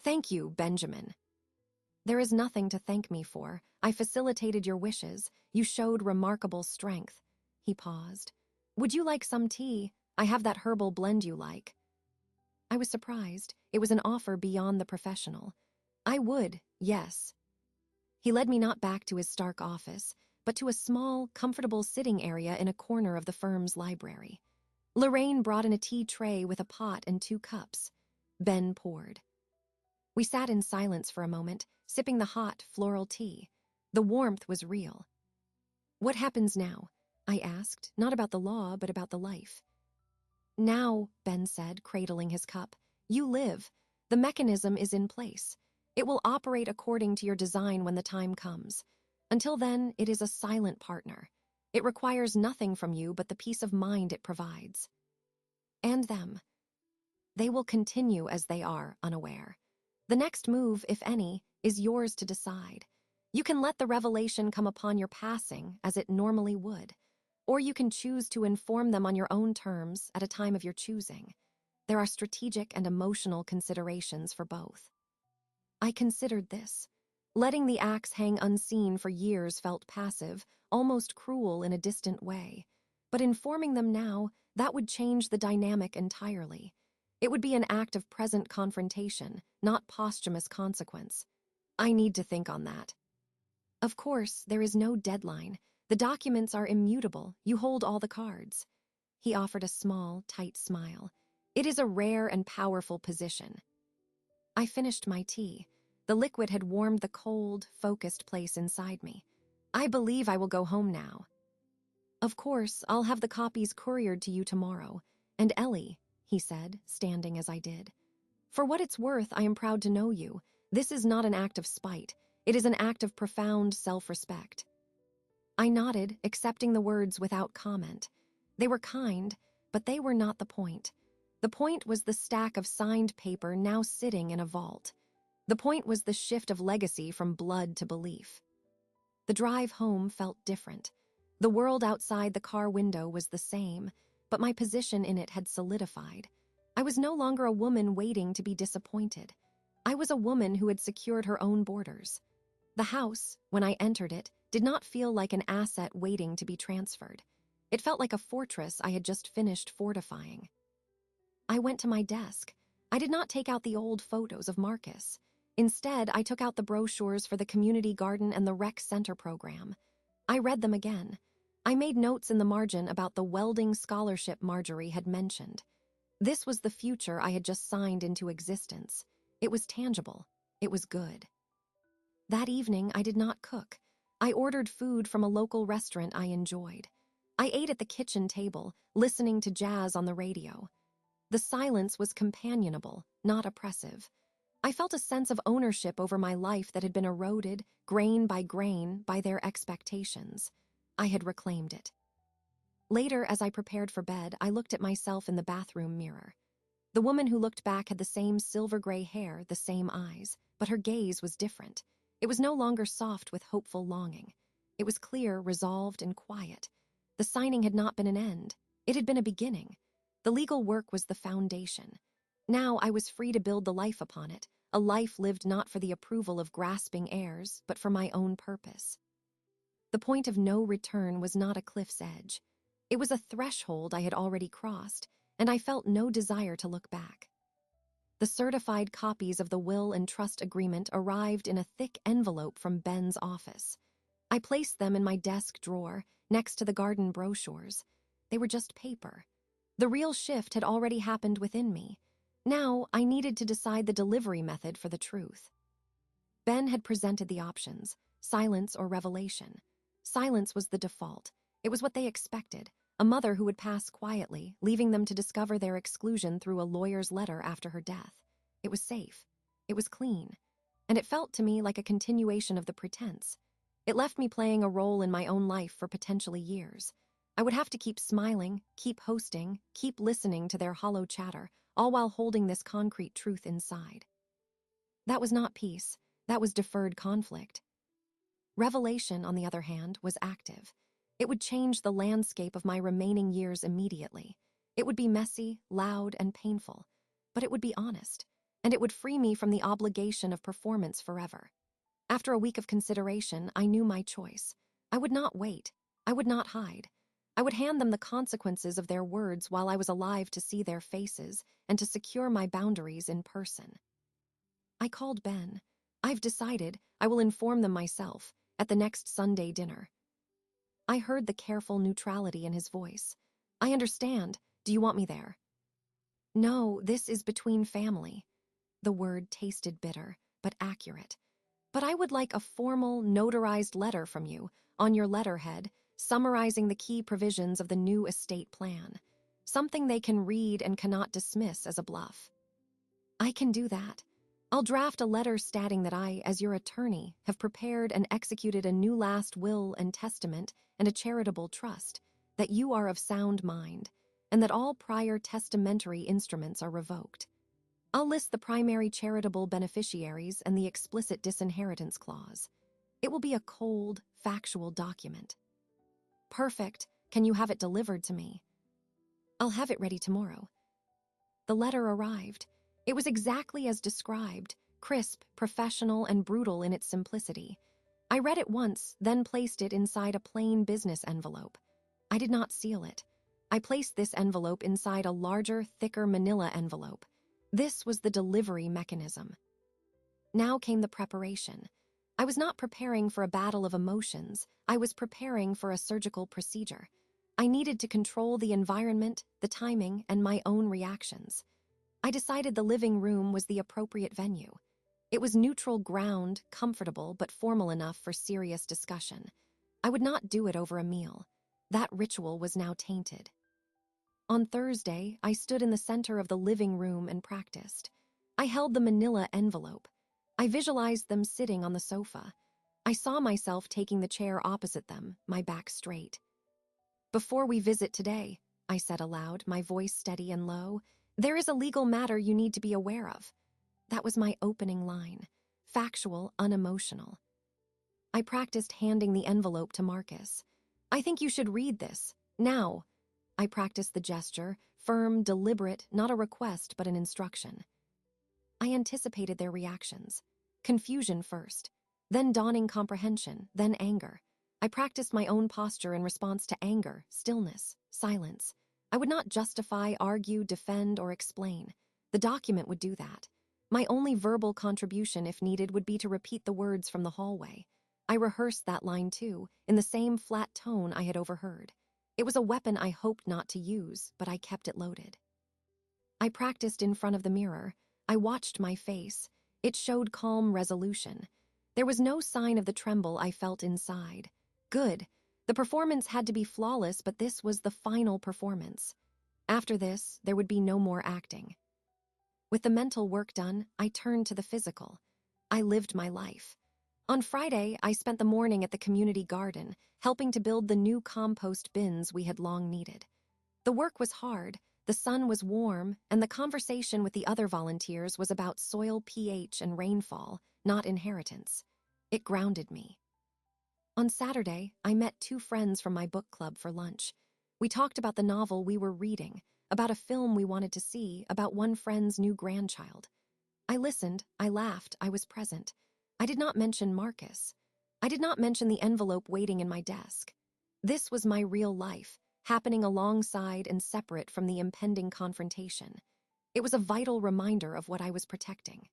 "Thank you, Benjamin." "There is nothing to thank me for. I facilitated your wishes. You showed remarkable strength." He paused. "Would you like some tea? I have that herbal blend you like." I was surprised. It was an offer beyond the professional. I would, yes. He led me not back to his stark office, but to a small, comfortable sitting area in a corner of the firm's library. Lorraine brought in a tea tray with a pot and 2 cups. Ben poured. We sat in silence for a moment, sipping the hot, floral tea. The warmth was real. "What happens now?" I asked, not about the law, but about the life. "Now," Ben said, cradling his cup, "you live. The mechanism is in place. It will operate according to your design when the time comes. Until then, it is a silent partner. It requires nothing from you but the peace of mind it provides. And them. They will continue as they are, unaware. The next move, if any, is yours to decide. You can let the revelation come upon your passing as it normally would, or you can choose to inform them on your own terms at a time of your choosing. There are strategic and emotional considerations for both." I considered this. Letting the axe hang unseen for years felt passive, almost cruel in a distant way. But informing them now, that would change the dynamic entirely. It would be an act of present confrontation, not posthumous consequence. I need to think on that. Of course, there is no deadline. The documents are immutable. You hold all the cards. He offered a small, tight smile. It is a rare and powerful position. I finished my tea. The liquid had warmed the cold, focused place inside me. I believe I will go home now. "Of course, I'll have the copies couriered to you tomorrow. And Ellie," he said, standing as I did, "for what it's worth, I am proud to know you. This is not an act of spite. It is an act of profound self-respect." I nodded, accepting the words without comment. They were kind, but they were not the point. The point was the stack of signed paper now sitting in a vault. The point was the shift of legacy from blood to belief. The drive home felt different. The world outside the car window was the same, but my position in it had solidified. I was no longer a woman waiting to be disappointed. I was a woman who had secured her own borders. The house, when I entered it, did not feel like an asset waiting to be transferred. It felt like a fortress I had just finished fortifying. I went to my desk. I did not take out the old photos of Marcus. Instead, I took out the brochures for the community garden and the rec center program. I read them again. I made notes in the margin about the welding scholarship Marjorie had mentioned. This was the future I had just signed into existence. It was tangible. It was good. That evening, I did not cook. I ordered food from a local restaurant I enjoyed. I ate at the kitchen table, listening to jazz on the radio. The silence was companionable, not oppressive. I felt a sense of ownership over my life that had been eroded, grain by their expectations. I had reclaimed it. Later, as I prepared for bed, I looked at myself in the bathroom mirror. The woman who looked back had the same silver-gray hair, the same eyes, but her gaze was different. It was no longer soft with hopeful longing. It was clear, resolved, and quiet. The signing had not been an end. It had been a beginning. The legal work was the foundation. Now I was free to build the life upon it, a life lived not for the approval of grasping heirs, but for my own purpose. The point of no return was not a cliff's edge. It was a threshold I had already crossed, and I felt no desire to look back. The certified copies of the will and trust agreement arrived in a thick envelope from Ben's office. I placed them in my desk drawer, next to the garden brochures. They were just paper. The real shift had already happened within me. Now I needed to decide the delivery method for the truth. Ben had presented the options, silence or revelation. Silence was the default. It was what they expected, a mother who would pass quietly, leaving them to discover their exclusion through a lawyer's letter after her death. It was safe. It was clean. And it felt to me like a continuation of the pretense. It left me playing a role in my own life for potentially years. I would have to keep smiling, keep hosting, keep listening to their hollow chatter, all while holding this concrete truth inside. That was not peace. That was deferred conflict. Revelation, on the other hand, was active. It would change the landscape of my remaining years immediately. It would be messy, loud, and painful, but it would be honest, and it would free me from the obligation of performance forever. After a week of consideration, I knew my choice. I would not wait. I would not hide. I would hand them the consequences of their words while I was alive to see their faces and to secure my boundaries in person. I called Ben. I've decided I will inform them myself at the next Sunday dinner. I heard the careful neutrality in his voice. I understand. Do you want me there? No, this is between family. The word tasted bitter, but accurate. But I would like a formal, notarized letter from you, on your letterhead, summarizing the key provisions of the new estate plan. Something they can read and cannot dismiss as a bluff. I can do that. I'll draft a letter stating that I, as your attorney, have prepared and executed a new last will and testament and a charitable trust, that you are of sound mind, and that all prior testamentary instruments are revoked. I'll list the primary charitable beneficiaries and the explicit disinheritance clause. It will be a cold, factual document. Perfect. Can you have it delivered to me? I'll have it ready tomorrow. The letter arrived. It was exactly as described, crisp, professional, and brutal in its simplicity. I read it once, then placed it inside a plain business envelope. I did not seal it. I placed this envelope inside a larger, thicker manila envelope. This was the delivery mechanism. Now came the preparation. I was not preparing for a battle of emotions. I was preparing for a surgical procedure. I needed to control the environment, the timing, and my own reactions. I decided the living room was the appropriate venue. It was neutral ground, comfortable, but formal enough for serious discussion. I would not do it over a meal. That ritual was now tainted. On Thursday, I stood in the center of the living room and practiced. I held the manila envelope. I visualized them sitting on the sofa. I saw myself taking the chair opposite them, my back straight. Before we visit today, I said aloud, my voice steady and low, there is a legal matter you need to be aware of. That was my opening line, factual, unemotional. I practiced handing the envelope to Marcus. I think you should read this, now. I practiced the gesture, firm, deliberate, not a request but an instruction. I anticipated their reactions. Confusion first, then dawning comprehension, then anger. I practiced my own posture in response to anger, stillness, silence. I would not justify, argue, defend, or explain. The document would do that. My only verbal contribution, if needed, would be to repeat the words from the hallway. I rehearsed that line too, in the same flat tone I had overheard. It was a weapon I hoped not to use, but I kept it loaded. I practiced in front of the mirror. I watched my face. It showed calm resolution. There was no sign of the tremble I felt inside. Good. The performance had to be flawless, but this was the final performance. After this, there would be no more acting. With the mental work done, I turned to the physical. I lived my life. On Friday, I spent the morning at the community garden, helping to build the new compost bins we had long needed. The work was hard, the sun was warm, and the conversation with the other volunteers was about soil pH and rainfall, not inheritance. It grounded me. On Saturday, I met 2 friends from my book club for lunch. We talked about the novel we were reading, about a film we wanted to see, about one friend's new grandchild. I listened, I laughed, I was present. I did not mention Marcus. I did not mention the envelope waiting in my desk. This was my real life, happening alongside and separate from the impending confrontation. It was a vital reminder of what I was protecting.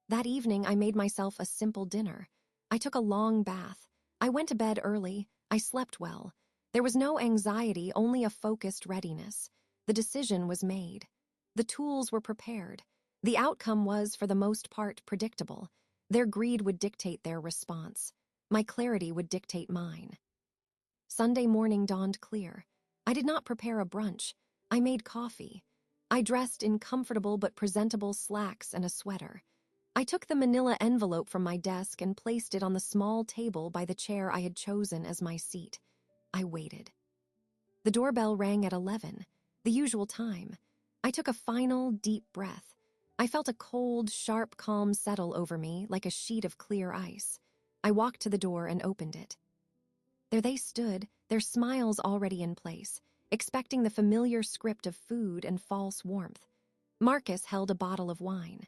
That evening, I made myself a simple dinner. I took a long bath. I went to bed early. I slept well. There was no anxiety, only a focused readiness. The decision was made. The tools were prepared. The outcome was, for the most part, predictable. Their greed would dictate their response. My clarity would dictate mine. Sunday morning dawned clear. I did not prepare a brunch. I made coffee. I dressed in comfortable but presentable slacks and a sweater. I took the manila envelope from my desk and placed it on the small table by the chair I had chosen as my seat. I waited. The doorbell rang at 11, the usual time. I took a final, deep breath. I felt a cold, sharp calm settle over me like a sheet of clear ice. I walked to the door and opened it. There they stood, their smiles already in place, expecting the familiar script of food and false warmth. Marcus held a bottle of wine.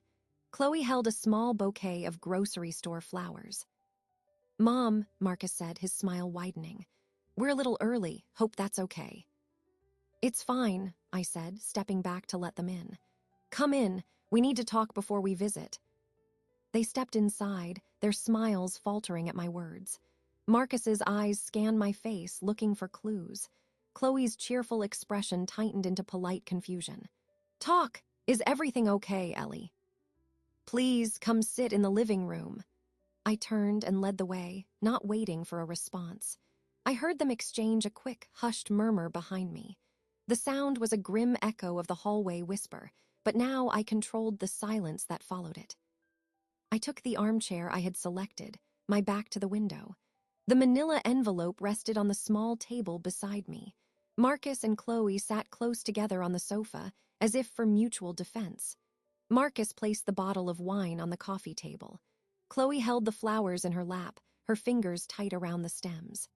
Chloe held a small bouquet of grocery store flowers. "Mom," Marcus said, his smile widening. "We're a little early. Hope that's okay." "It's fine," I said, stepping back to let them in. "Come in. We need to talk before we visit." They stepped inside, their smiles faltering at my words. Marcus's eyes scanned my face, looking for clues. Chloe's cheerful expression tightened into polite confusion. "Talk! Is everything okay, Ellie?" "Please come sit in the living room." I turned and led the way, not waiting for a response. I heard them exchange a quick, hushed murmur behind me. The sound was a grim echo of the hallway whisper, but now I controlled the silence that followed it. I took the armchair I had selected, my back to the window. The manila envelope rested on the small table beside me. Marcus and Chloe sat close together on the sofa, as if for mutual defense. Marcus placed the bottle of wine on the coffee table. Chloe held the flowers in her lap, her fingers tight around the stems.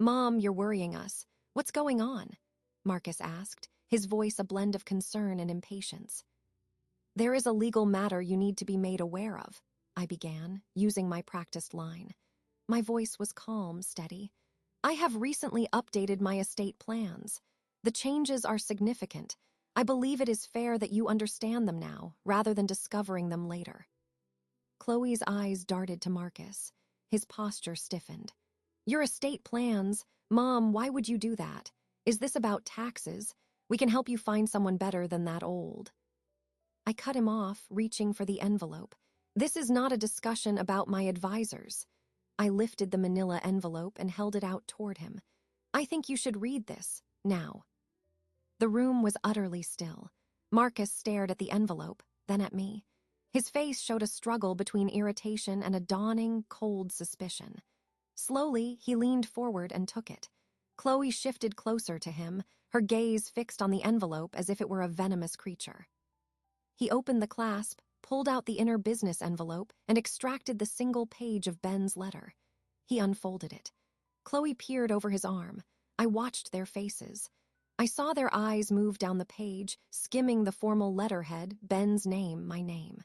"Mom, you're worrying us. What's going on?" Marcus asked, his voice a blend of concern and impatience. "There is a legal matter you need to be made aware of," I began, using my practiced line. My voice was calm, steady. "I have recently updated my estate plans. The changes are significant. I believe it is fair that you understand them now, rather than discovering them later." Chloe's eyes darted to Marcus. His posture stiffened. "Your estate plans? Mom, why would you do that? Is this about taxes? We can help you find someone better than that old." I cut him off, reaching for the envelope. "This is not a discussion about my advisors." I lifted the manila envelope and held it out toward him. "I think you should read this, now." The room was utterly still. Marcus stared at the envelope, then at me. His face showed a struggle between irritation and a dawning, cold suspicion. Slowly, he leaned forward and took it. Chloe shifted closer to him, her gaze fixed on the envelope as if it were a venomous creature. He opened the clasp, pulled out the inner business envelope, and extracted the single page of Ben's letter. He unfolded it. Chloe peered over his arm. I watched their faces. I saw their eyes move down the page, skimming the formal letterhead, Ben's name, my name.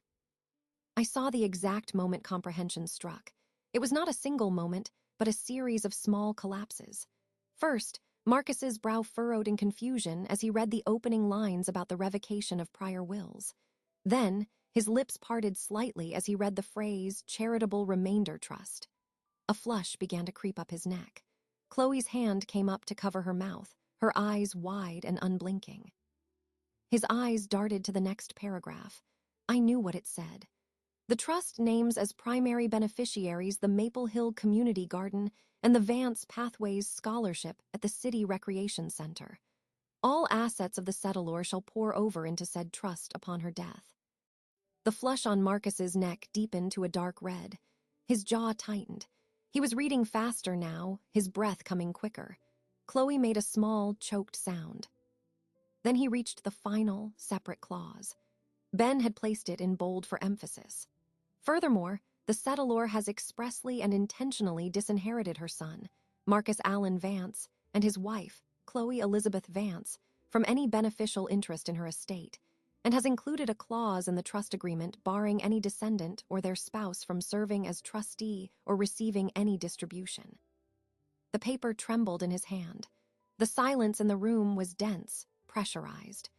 I saw the exact moment comprehension struck. It was not a single moment, but a series of small collapses. First, Marcus's brow furrowed in confusion as he read the opening lines about the revocation of prior wills. Then, his lips parted slightly as he read the phrase, charitable remainder trust. A flush began to creep up his neck. Chloe's hand came up to cover her mouth, her eyes wide and unblinking. His eyes darted to the next paragraph. I knew what it said. The trust names as primary beneficiaries the Maple Hill Community Garden and the Vance Pathways Scholarship at the City Recreation Center. All assets of the settlor shall pour over into said trust upon her death. The flush on Marcus's neck deepened to a dark red. His jaw tightened. He was reading faster now, his breath coming quicker. Chloe made a small, choked sound. Then he reached the final, separate clause. Ben had placed it in bold for emphasis. Furthermore, the settlor has expressly and intentionally disinherited her son, Marcus Allen Vance, and his wife, Chloe Elizabeth Vance, from any beneficial interest in her estate, and has included a clause in the trust agreement barring any descendant or their spouse from serving as trustee or receiving any distribution. The paper trembled in his hand. The silence in the room was dense, pressurized.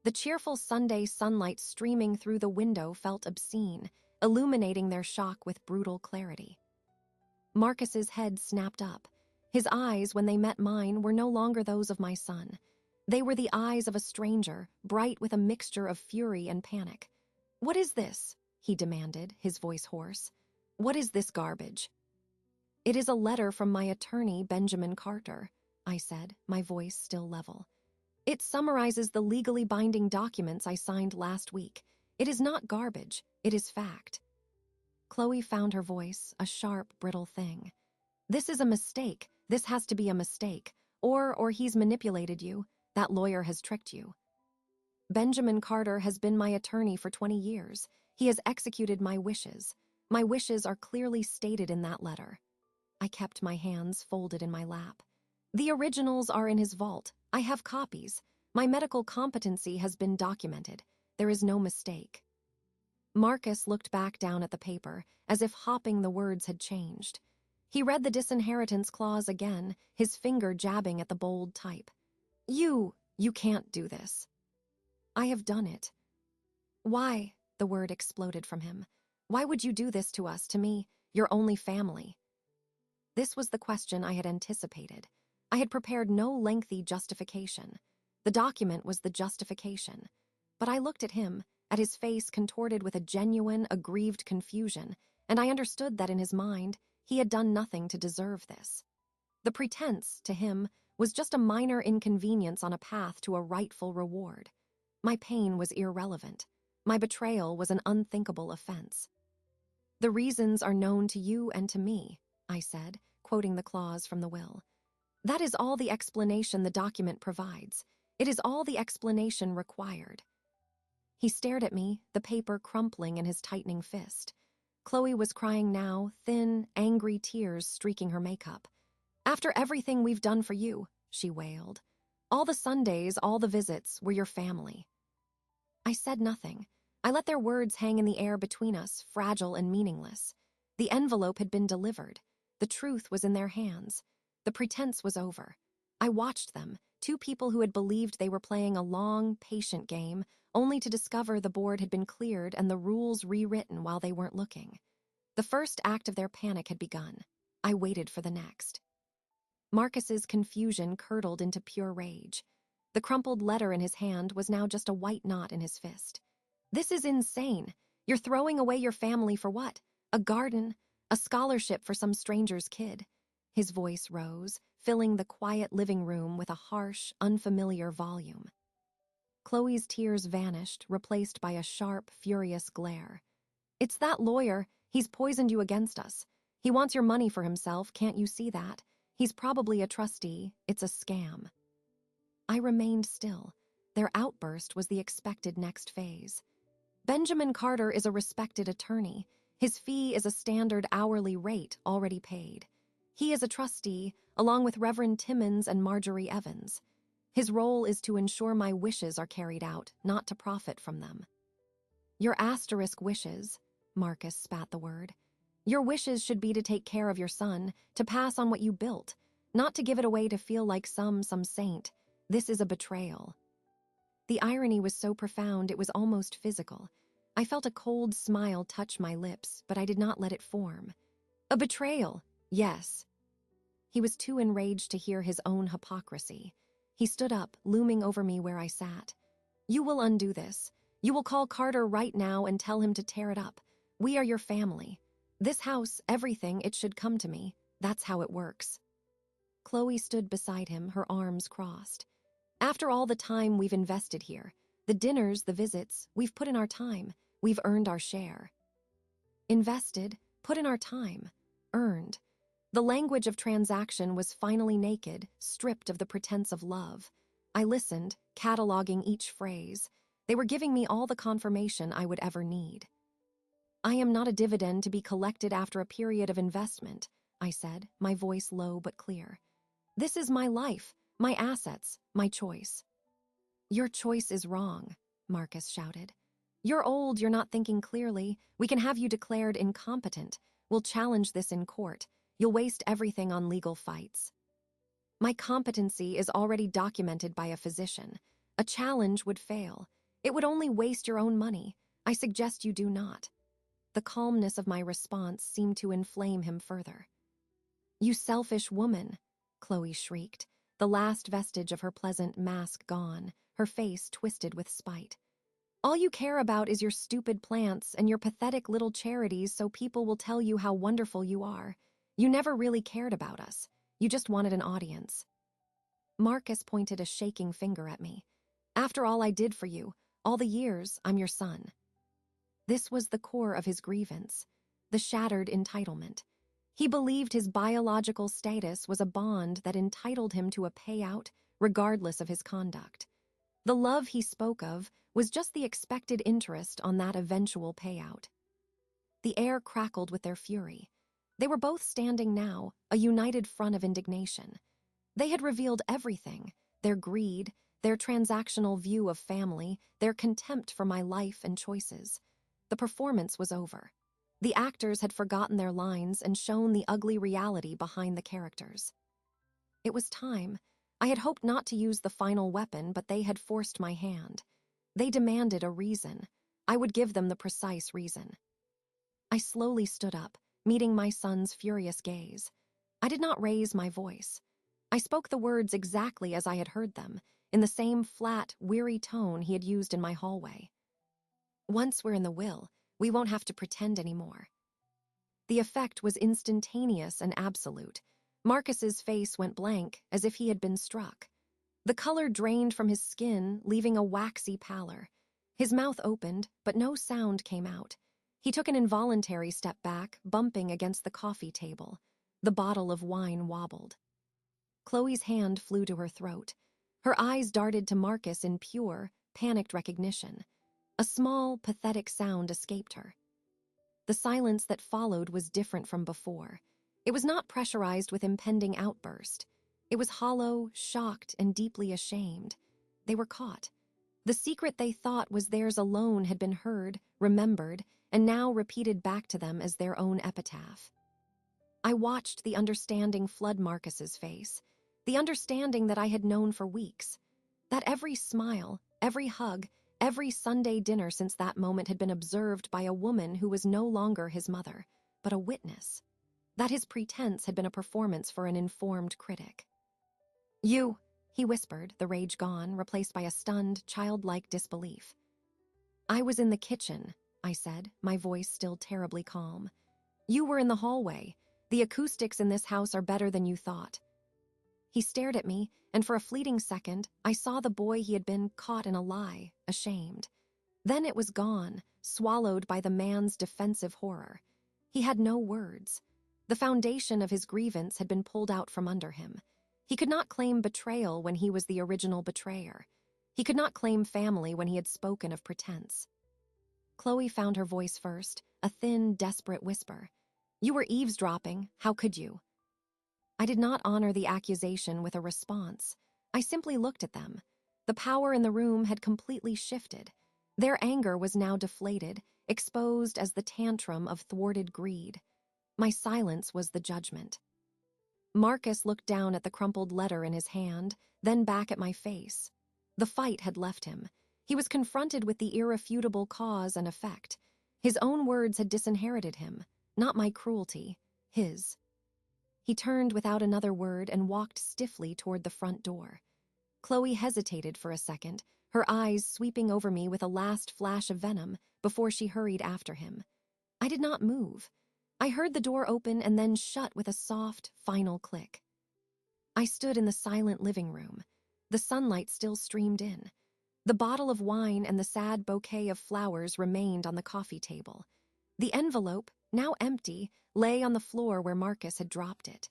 The cheerful Sunday sunlight streaming through the window felt obscene, illuminating their shock with brutal clarity. Marcus's head snapped up. His eyes, when they met mine, were no longer those of my son. They were the eyes of a stranger, bright with a mixture of fury and panic. "What is this?" he demanded, his voice hoarse. "What is this garbage?" "It is a letter from my attorney, Benjamin Carter," I said, my voice still level. "It summarizes the legally binding documents I signed last week. It is not garbage, it is fact." Chloe found her voice, a sharp, brittle thing. "This is a mistake. This has to be a mistake. Or he's manipulated you. That lawyer has tricked you. Benjamin Carter has been my attorney for 20 years. He has executed my wishes. My wishes are clearly stated in that letter." I kept my hands folded in my lap. "The originals are in his vault. I have copies. My medical competency has been documented. There is no mistake." Marcus looked back down at the paper, as if hopping the words had changed. He read the disinheritance clause again, his finger jabbing at the bold type. You can't do this." "I have done it." "Why?" The word exploded from him. "Why would you do this to us, to me, your only family?" This was the question I had anticipated. I had prepared no lengthy justification. The document was the justification. But I looked at him, at his face contorted with a genuine, aggrieved confusion, and I understood that in his mind, he had done nothing to deserve this. The pretense, to him, was just a minor inconvenience on a path to a rightful reward. My pain was irrelevant. My betrayal was an unthinkable offense. "The reasons are known to you and to me," I said, quoting the clause from the will. "That is all the explanation the document provides. It is all the explanation required." He stared at me, the paper crumpling in his tightening fist. Chloe was crying now, thin, angry tears streaking her makeup. "After everything we've done for you," she wailed. "All the Sundays, all the visits, we're your family." I said nothing. I let their words hang in the air between us, fragile and meaningless. The envelope had been delivered. The truth was in their hands. The pretense was over. I watched them, two people who had believed they were playing a long, patient game, only to discover the board had been cleared and the rules rewritten while they weren't looking. The first act of their panic had begun. I waited for the next. Marcus's confusion curdled into pure rage. The crumpled letter in his hand was now just a white knot in his fist. "This is insane. You're throwing away your family for what? A garden? A scholarship for some stranger's kid?" His voice rose, filling the quiet living room with a harsh, unfamiliar volume. Chloe's tears vanished, replaced by a sharp, furious glare. "It's that lawyer. He's poisoned you against us. He wants your money for himself, can't you see that? He's probably a trustee. It's a scam." I remained still. Their outburst was the expected next phase. "Benjamin Carter is a respected attorney. His fee is a standard hourly rate already paid. He is a trustee, along with Reverend Timmons and Marjorie Evans. His role is to ensure my wishes are carried out, not to profit from them." "Your asterisk wishes," Marcus spat the word. "Your wishes should be to take care of your son, to pass on what you built, not to give it away to feel like some saint. This is a betrayal." The irony was so profound it was almost physical. I felt a cold smile touch my lips, but I did not let it form. "A betrayal, yes." He was too enraged to hear his own hypocrisy. He stood up, looming over me where I sat. You will undo this. You will call Carter right now and tell him to tear it up. We are your family. This house, everything, it should come to me. That's how it works." Chloe stood beside him, her arms crossed. "After all the time we've invested here, the dinners, the visits, we've put in our time. We've earned our share." Invested, put in our time, earned. The language of transaction was finally naked, stripped of the pretense of love. I listened, cataloging each phrase. They were giving me all the confirmation I would ever need. "I am not a dividend to be collected after a period of investment," I said, my voice low but clear. "This is my life, my assets, my choice." "Your choice is wrong," Marcus shouted. "You're old, you're not thinking clearly. We can have you declared incompetent. We'll challenge this in court. You'll waste everything on legal fights." "My competency is already documented by a physician. A challenge would fail. It would only waste your own money. I suggest you do not." The calmness of my response seemed to inflame him further. "You selfish woman," Chloe shrieked, the last vestige of her pleasant mask gone, her face twisted with spite. "All you care about is your stupid plants and your pathetic little charities so people will tell you how wonderful you are. You never really cared about us. You just wanted an audience." Marcus pointed a shaking finger at me. "After all I did for you, all the years, I'm your son." This was the core of his grievance, the shattered entitlement. He believed his biological status was a bond that entitled him to a payout regardless of his conduct. The love he spoke of was just the expected interest on that eventual payout. The air crackled with their fury. They were both standing now, a united front of indignation. They had revealed everything, their greed, their transactional view of family, their contempt for my life and choices. The performance was over. The actors had forgotten their lines and shown the ugly reality behind the characters. It was time. I had hoped not to use the final weapon, but they had forced my hand. They demanded a reason. I would give them the precise reason. I slowly stood up, meeting my son's furious gaze. I did not raise my voice. I spoke the words exactly as I had heard them, in the same flat, weary tone he had used in my hallway. "Once we're in the will, we won't have to pretend anymore." The effect was instantaneous and absolute. Marcus's face went blank, as if he had been struck. The color drained from his skin, leaving a waxy pallor. His mouth opened, but no sound came out. He took an involuntary step back, bumping against the coffee table. The bottle of wine wobbled. Chloe's hand flew to her throat. Her eyes darted to Marcus in pure, panicked recognition. A small, pathetic sound escaped her. The silence that followed was different from before. It was not pressurized with impending outburst. It was hollow, shocked, and deeply ashamed. They were caught. The secret they thought was theirs alone had been heard, remembered, and now repeated back to them as their own epitaph. I watched the understanding flood Marcus's face, the understanding that I had known for weeks. That every smile, every hug, every Sunday dinner since that moment had been observed by a woman who was no longer his mother, but a witness. That his pretense had been a performance for an informed critic. "You," he whispered, the rage gone, replaced by a stunned, childlike disbelief. "I was in the kitchen," I said, my voice still terribly calm. "You were in the hallway. The acoustics in this house are better than you thought." He stared at me, and for a fleeting second, I saw the boy he had been caught in a lie, ashamed. Then it was gone, swallowed by the man's defensive horror. He had no words. The foundation of his grievance had been pulled out from under him. He could not claim betrayal when he was the original betrayer. He could not claim family when he had spoken of pretense. Chloe found her voice first, a thin, desperate whisper. "You were eavesdropping. How could you?" I did not honor the accusation with a response. I simply looked at them. The power in the room had completely shifted. Their anger was now deflated, exposed as the tantrum of thwarted greed. My silence was the judgment. Marcus looked down at the crumpled letter in his hand, then back at my face. The fight had left him. He was confronted with the irrefutable cause and effect. His own words had disinherited him, not my cruelty, his. He turned without another word and walked stiffly toward the front door. Chloe hesitated for a second, her eyes sweeping over me with a last flash of venom before she hurried after him. I did not move. I heard the door open and then shut with a soft, final click. I stood in the silent living room. The sunlight still streamed in. The bottle of wine and the sad bouquet of flowers remained on the coffee table. The envelope, now empty, lay on the floor where Marcus had dropped it.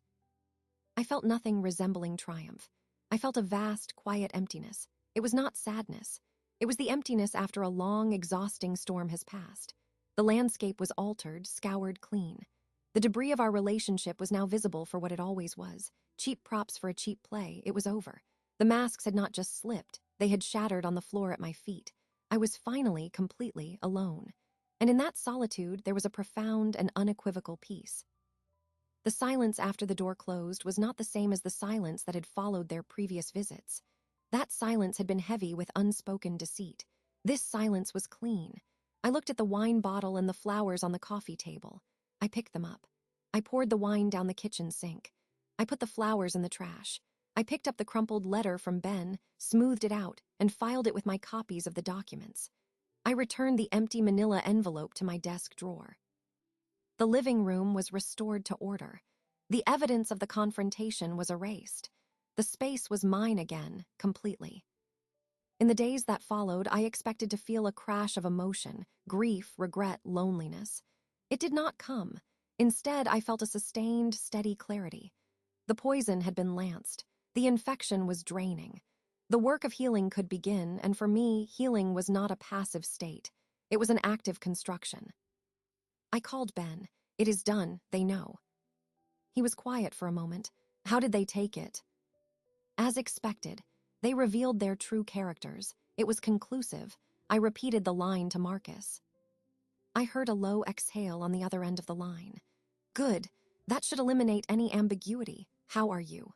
I felt nothing resembling triumph. I felt a vast, quiet emptiness. It was not sadness. It was the emptiness after a long, exhausting storm has passed. The landscape was altered, scoured clean. The debris of our relationship was now visible for what it always was. Cheap props for a cheap play. It was over. The masks had not just slipped. They had shattered on the floor at my feet. I was finally completely alone. And in that solitude, there was a profound and unequivocal peace. The silence after the door closed was not the same as the silence that had followed their previous visits. That silence had been heavy with unspoken deceit. This silence was clean. I looked at the wine bottle and the flowers on the coffee table. I picked them up. I poured the wine down the kitchen sink. I put the flowers in the trash. I picked up the crumpled letter from Ben, smoothed it out, and filed it with my copies of the documents. I returned the empty manila envelope to my desk drawer. The living room was restored to order. The evidence of the confrontation was erased. The space was mine again, completely. In the days that followed, I expected to feel a crash of emotion, grief, regret, loneliness. It did not come. Instead, I felt a sustained, steady clarity. The poison had been lanced. The infection was draining. The work of healing could begin, and for me, healing was not a passive state. It was an active construction. I called Ben. It is done, they know. He was quiet for a moment. How did they take it? As expected, they revealed their true characters. It was conclusive. I repeated the line to Marcus. I heard a low exhale on the other end of the line. Good. That should eliminate any ambiguity. How are you?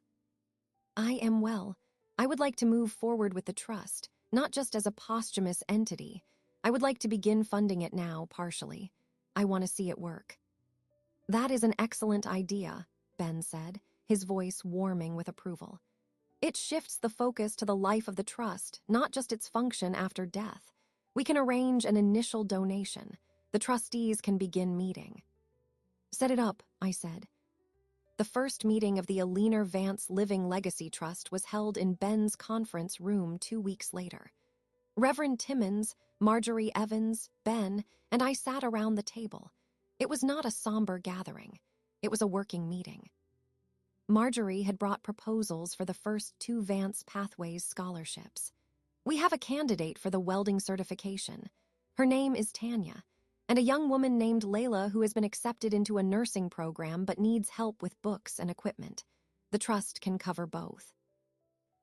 I am well. I would like to move forward with the trust, not just as a posthumous entity. I would like to begin funding it now, partially. I want to see it work. That is an excellent idea, Ben said, his voice warming with approval. It shifts the focus to the life of the trust, not just its function after death. We can arrange an initial donation. The trustees can begin meeting. Set it up, I said. The first meeting of the Aliner Vance Living Legacy Trust was held in Ben's conference room 2 weeks later. Reverend Timmons, Marjorie Evans, Ben, and I sat around the table. It was not a somber gathering. It was a working meeting. Marjorie had brought proposals for the first 2 Vance Pathways scholarships. We have a candidate for the welding certification. Her name is Tanya, and a young woman named Layla who has been accepted into a nursing program but needs help with books and equipment. The trust can cover both.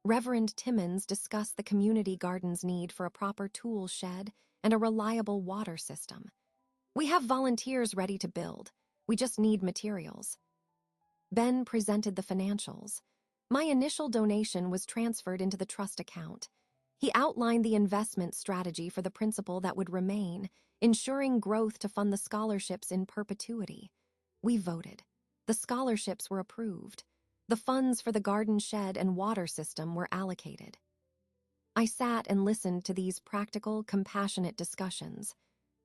Reverend Timmons discussed the community garden's need for a proper tool shed and a reliable water system. We have volunteers ready to build. We just need materials. Ben presented the financials. My initial donation was transferred into the trust account. He outlined the investment strategy for the principal that would remain, ensuring growth to fund the scholarships in perpetuity. We voted. The scholarships were approved. The funds for the garden shed and water system were allocated. I sat and listened to these practical, compassionate discussions.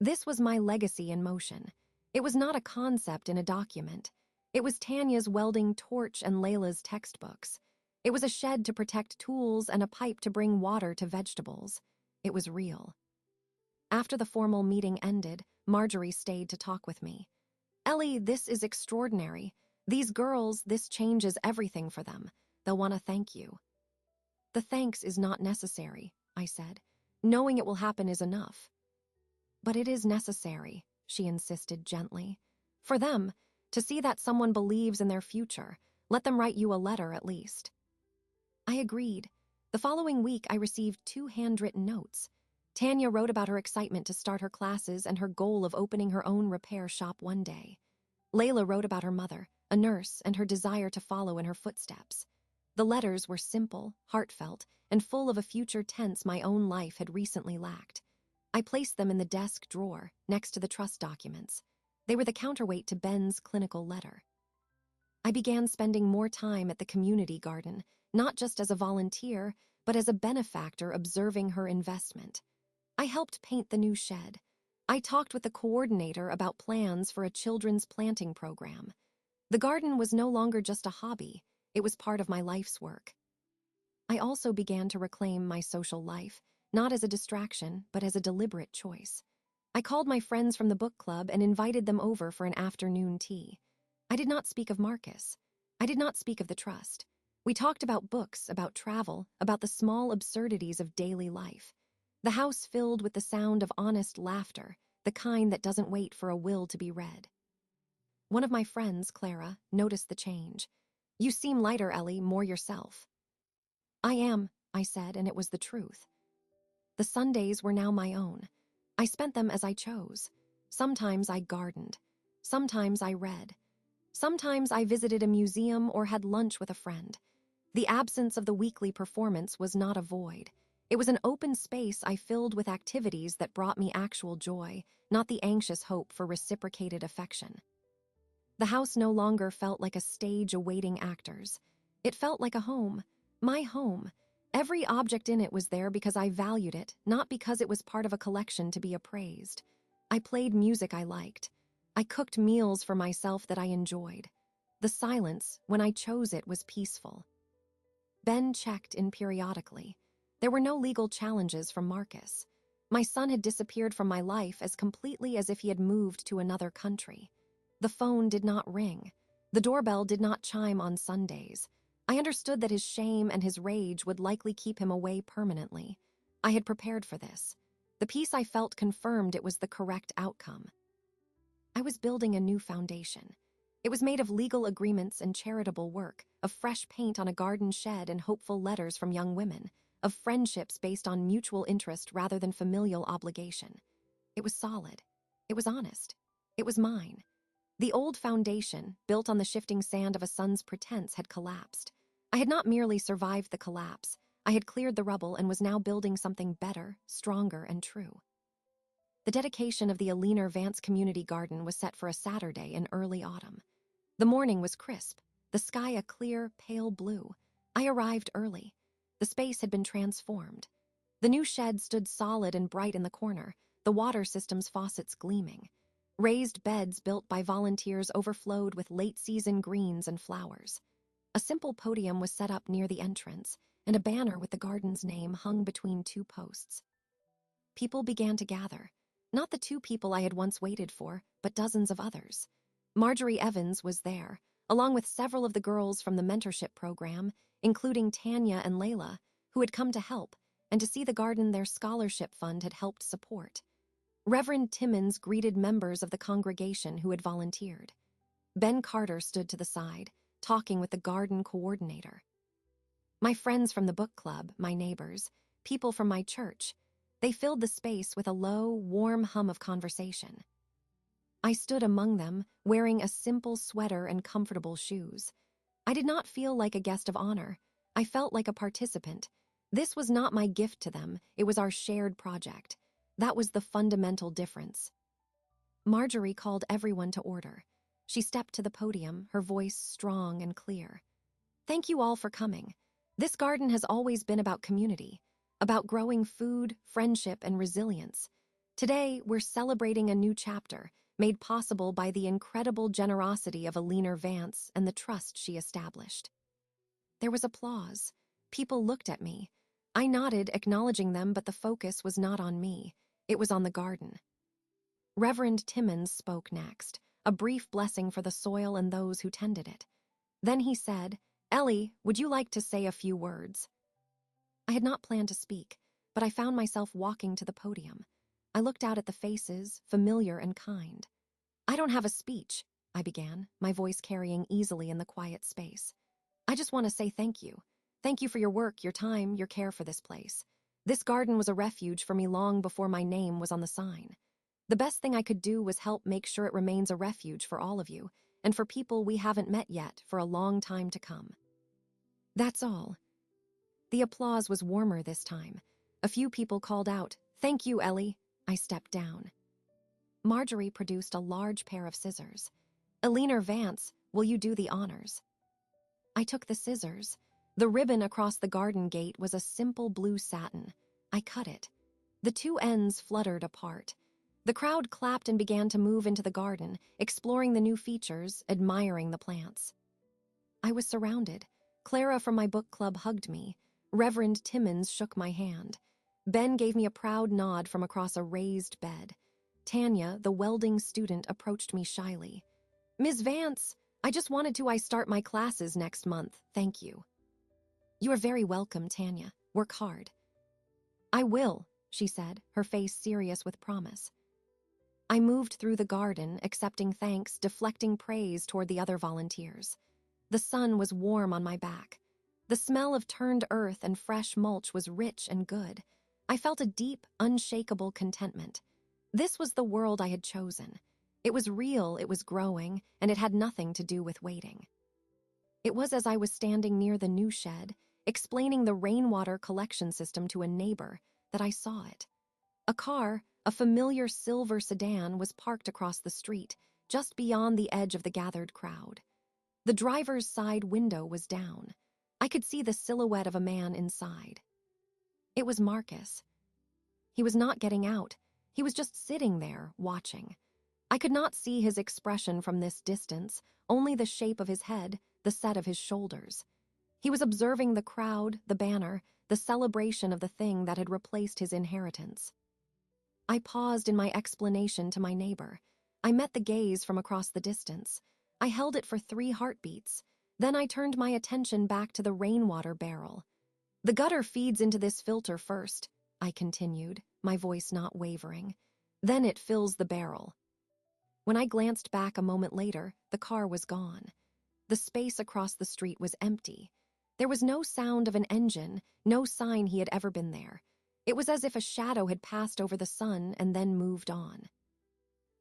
This was my legacy in motion. It was not a concept in a document. It was Tanya's welding torch and Layla's textbooks. It was a shed to protect tools and a pipe to bring water to vegetables. It was real. After the formal meeting ended, Marjorie stayed to talk with me. Ellie, this is extraordinary. These girls, this changes everything for them. They'll want to thank you. The thanks is not necessary, I said. Knowing it will happen is enough. But it is necessary, she insisted gently. For them, to see that someone believes in their future, let them write you a letter at least. I agreed. The following week, I received 2 handwritten notes. Tanya wrote about her excitement to start her classes and her goal of opening her own repair shop one day. Layla wrote about her mother, a nurse, and her desire to follow in her footsteps. The letters were simple, heartfelt, and full of a future tense my own life had recently lacked. I placed them in the desk drawer, next to the trust documents. They were the counterweight to Ben's clinical letter. I began spending more time at the community garden, not just as a volunteer, but as a benefactor observing her investment. I helped paint the new shed. I talked with the coordinator about plans for a children's planting program. The garden was no longer just a hobby, it was part of my life's work. I also began to reclaim my social life, not as a distraction, but as a deliberate choice. I called my friends from the book club and invited them over for an afternoon tea. I did not speak of Marcus. I did not speak of the trust. We talked about books, about travel, about the small absurdities of daily life. The house filled with the sound of honest laughter, the kind that doesn't wait for a will to be read. One of my friends, Clara, noticed the change. "You seem lighter, Ellie, more yourself." "I am," I said, and it was the truth. The Sundays were now my own. I spent them as I chose. Sometimes I gardened. Sometimes I read. Sometimes I visited a museum or had lunch with a friend. The absence of the weekly performance was not a void. It was an open space I filled with activities that brought me actual joy, not the anxious hope for reciprocated affection. The house no longer felt like a stage awaiting actors. It felt like a home, my home. Every object in it was there because I valued it, not because it was part of a collection to be appraised. I played music I liked. I cooked meals for myself that I enjoyed. The silence, when I chose it, was peaceful. Ben checked in periodically. There were no legal challenges from Marcus. My son had disappeared from my life as completely as if he had moved to another country. The phone did not ring. The doorbell did not chime on Sundays. I understood that his shame and his rage would likely keep him away permanently. I had prepared for this. The peace I felt confirmed it was the correct outcome. I was building a new foundation. It was made of legal agreements and charitable work, of fresh paint on a garden shed and hopeful letters from young women, of friendships based on mutual interest rather than familial obligation. It was solid. It was honest. It was mine. The old foundation, built on the shifting sand of a son's pretense, had collapsed. I had not merely survived the collapse. I had cleared the rubble and was now building something better, stronger, and true. The dedication of the Aliner Vance Community Garden was set for a Saturday in early autumn. The morning was crisp, the sky a clear, pale blue. I arrived early. The space had been transformed. The new shed stood solid and bright in the corner, the water system's faucets gleaming. Raised beds built by volunteers overflowed with late-season greens and flowers. A simple podium was set up near the entrance, and a banner with the garden's name hung between two posts. People began to gather. Not the two people I had once waited for, but dozens of others. Marjorie Evans was there, along with several of the girls from the mentorship program, including Tanya and Layla, who had come to help, and to see the garden their scholarship fund had helped support. Reverend Timmons greeted members of the congregation who had volunteered. Ben Carter stood to the side, talking with the garden coordinator. My friends from the book club, my neighbors, people from my church, they filled the space with a low, warm hum of conversation. I stood among them, wearing a simple sweater and comfortable shoes. I did not feel like a guest of honor. I felt like a participant. This was not my gift to them, it was our shared project. That was the fundamental difference. Marjorie called everyone to order. She stepped to the podium, her voice strong and clear. "Thank you all for coming. This garden has always been about community, about growing food, friendship, and resilience. Today, we're celebrating a new chapter, made possible by the incredible generosity of Aliner Vance and the trust she established." There was applause. People looked at me. I nodded, acknowledging them, but the focus was not on me. It was on the garden. Reverend Timmons spoke next, a brief blessing for the soil and those who tended it. Then he said, "Ellie, would you like to say a few words?" I had not planned to speak, but I found myself walking to the podium. I looked out at the faces, familiar and kind. "I don't have a speech," I began, my voice carrying easily in the quiet space. "I just want to say thank you. Thank you for your work, your time, your care for this place. This garden was a refuge for me long before my name was on the sign. The best thing I could do was help make sure it remains a refuge for all of you, and for people we haven't met yet for a long time to come. That's all." The applause was warmer this time. A few people called out, "Thank you, Ellie." I stepped down. Marjorie produced a large pair of scissors. "Aliner Vance, will you do the honors?" I took the scissors. The ribbon across the garden gate was a simple blue satin. I cut it. The two ends fluttered apart. The crowd clapped and began to move into the garden, exploring the new features, admiring the plants. I was surrounded. Clara from my book club hugged me. Reverend Timmons shook my hand. Ben gave me a proud nod from across a raised bed. Tanya, the welding student, approached me shyly. "Ms. Vance, I just wanted to start my classes next month, thank you." "You are very welcome, Tanya. Work hard." "I will," she said, her face serious with promise. I moved through the garden, accepting thanks, deflecting praise toward the other volunteers. The sun was warm on my back. The smell of turned earth and fresh mulch was rich and good. I felt a deep, unshakable contentment. This was the world I had chosen. It was real, it was growing, and it had nothing to do with waiting. It was as I was standing near the new shed, explaining the rainwater collection system to a neighbor, that I saw it. A car, a familiar silver sedan, was parked across the street, just beyond the edge of the gathered crowd. The driver's side window was down. I could see the silhouette of a man inside. It was Marcus. He was not getting out. He was just sitting there, watching. I could not see his expression from this distance, only the shape of his head, the set of his shoulders. He was observing the crowd, the banner, the celebration of the thing that had replaced his inheritance. I paused in my explanation to my neighbor. I met the gaze from across the distance. I held it for 3 heartbeats. Then I turned my attention back to the rainwater barrel. "The gutter feeds into this filter first," I continued, my voice not wavering. "Then it fills the barrel." When I glanced back a moment later, the car was gone. The space across the street was empty. There was no sound of an engine, no sign he had ever been there. It was as if a shadow had passed over the sun and then moved on.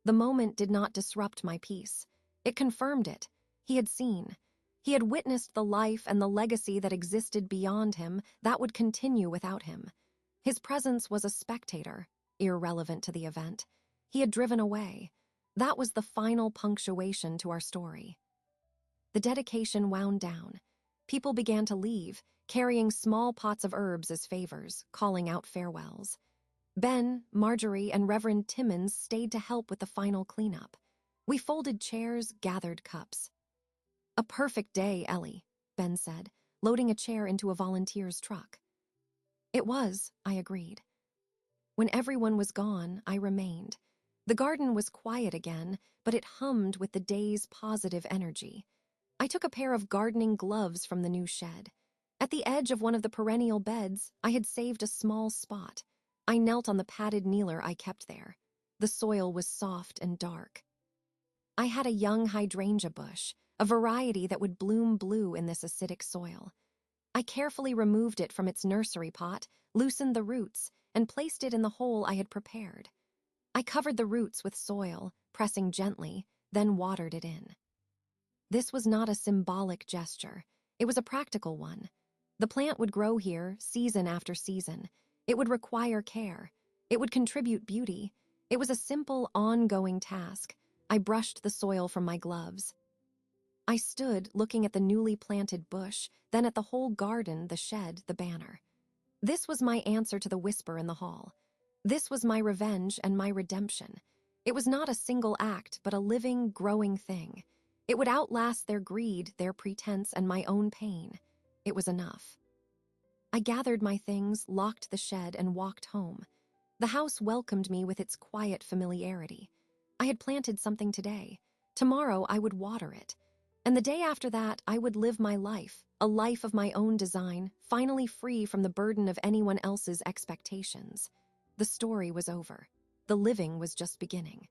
The moment did not disrupt my peace. It confirmed it. He had seen. He had witnessed the life and the legacy that existed beyond him, that would continue without him. His presence was a spectator, irrelevant to the event. He had driven away. That was the final punctuation to our story. The dedication wound down. People began to leave, carrying small pots of herbs as favors, calling out farewells. Ben, Marjorie, and Reverend Timmons stayed to help with the final cleanup. We folded chairs, gathered cups. "A perfect day, Ellie," Ben said, loading a chair into a volunteer's truck. "It was," I agreed. When everyone was gone, I remained. The garden was quiet again, but it hummed with the day's positive energy. I took a pair of gardening gloves from the new shed. At the edge of one of the perennial beds, I had saved a small spot. I knelt on the padded kneeler I kept there. The soil was soft and dark. I had a young hydrangea bush, a variety that would bloom blue in this acidic soil. I carefully removed it from its nursery pot, loosened the roots, and placed it in the hole I had prepared. I covered the roots with soil, pressing gently, then watered it in. This was not a symbolic gesture. It was a practical one. The plant would grow here, season after season. It would require care. It would contribute beauty. It was a simple, ongoing task. I brushed the soil from my gloves. I stood, looking at the newly planted bush, then at the whole garden, the shed, the banner. This was my answer to the whisper in the hall. This was my revenge and my redemption. It was not a single act, but a living, growing thing. It would outlast their greed, their pretense, and my own pain. It was enough. I gathered my things, locked the shed, and walked home. The house welcomed me with its quiet familiarity. I had planted something today. Tomorrow I would water it. And the day after that, I would live my life, a life of my own design, finally free from the burden of anyone else's expectations. The story was over. The living was just beginning.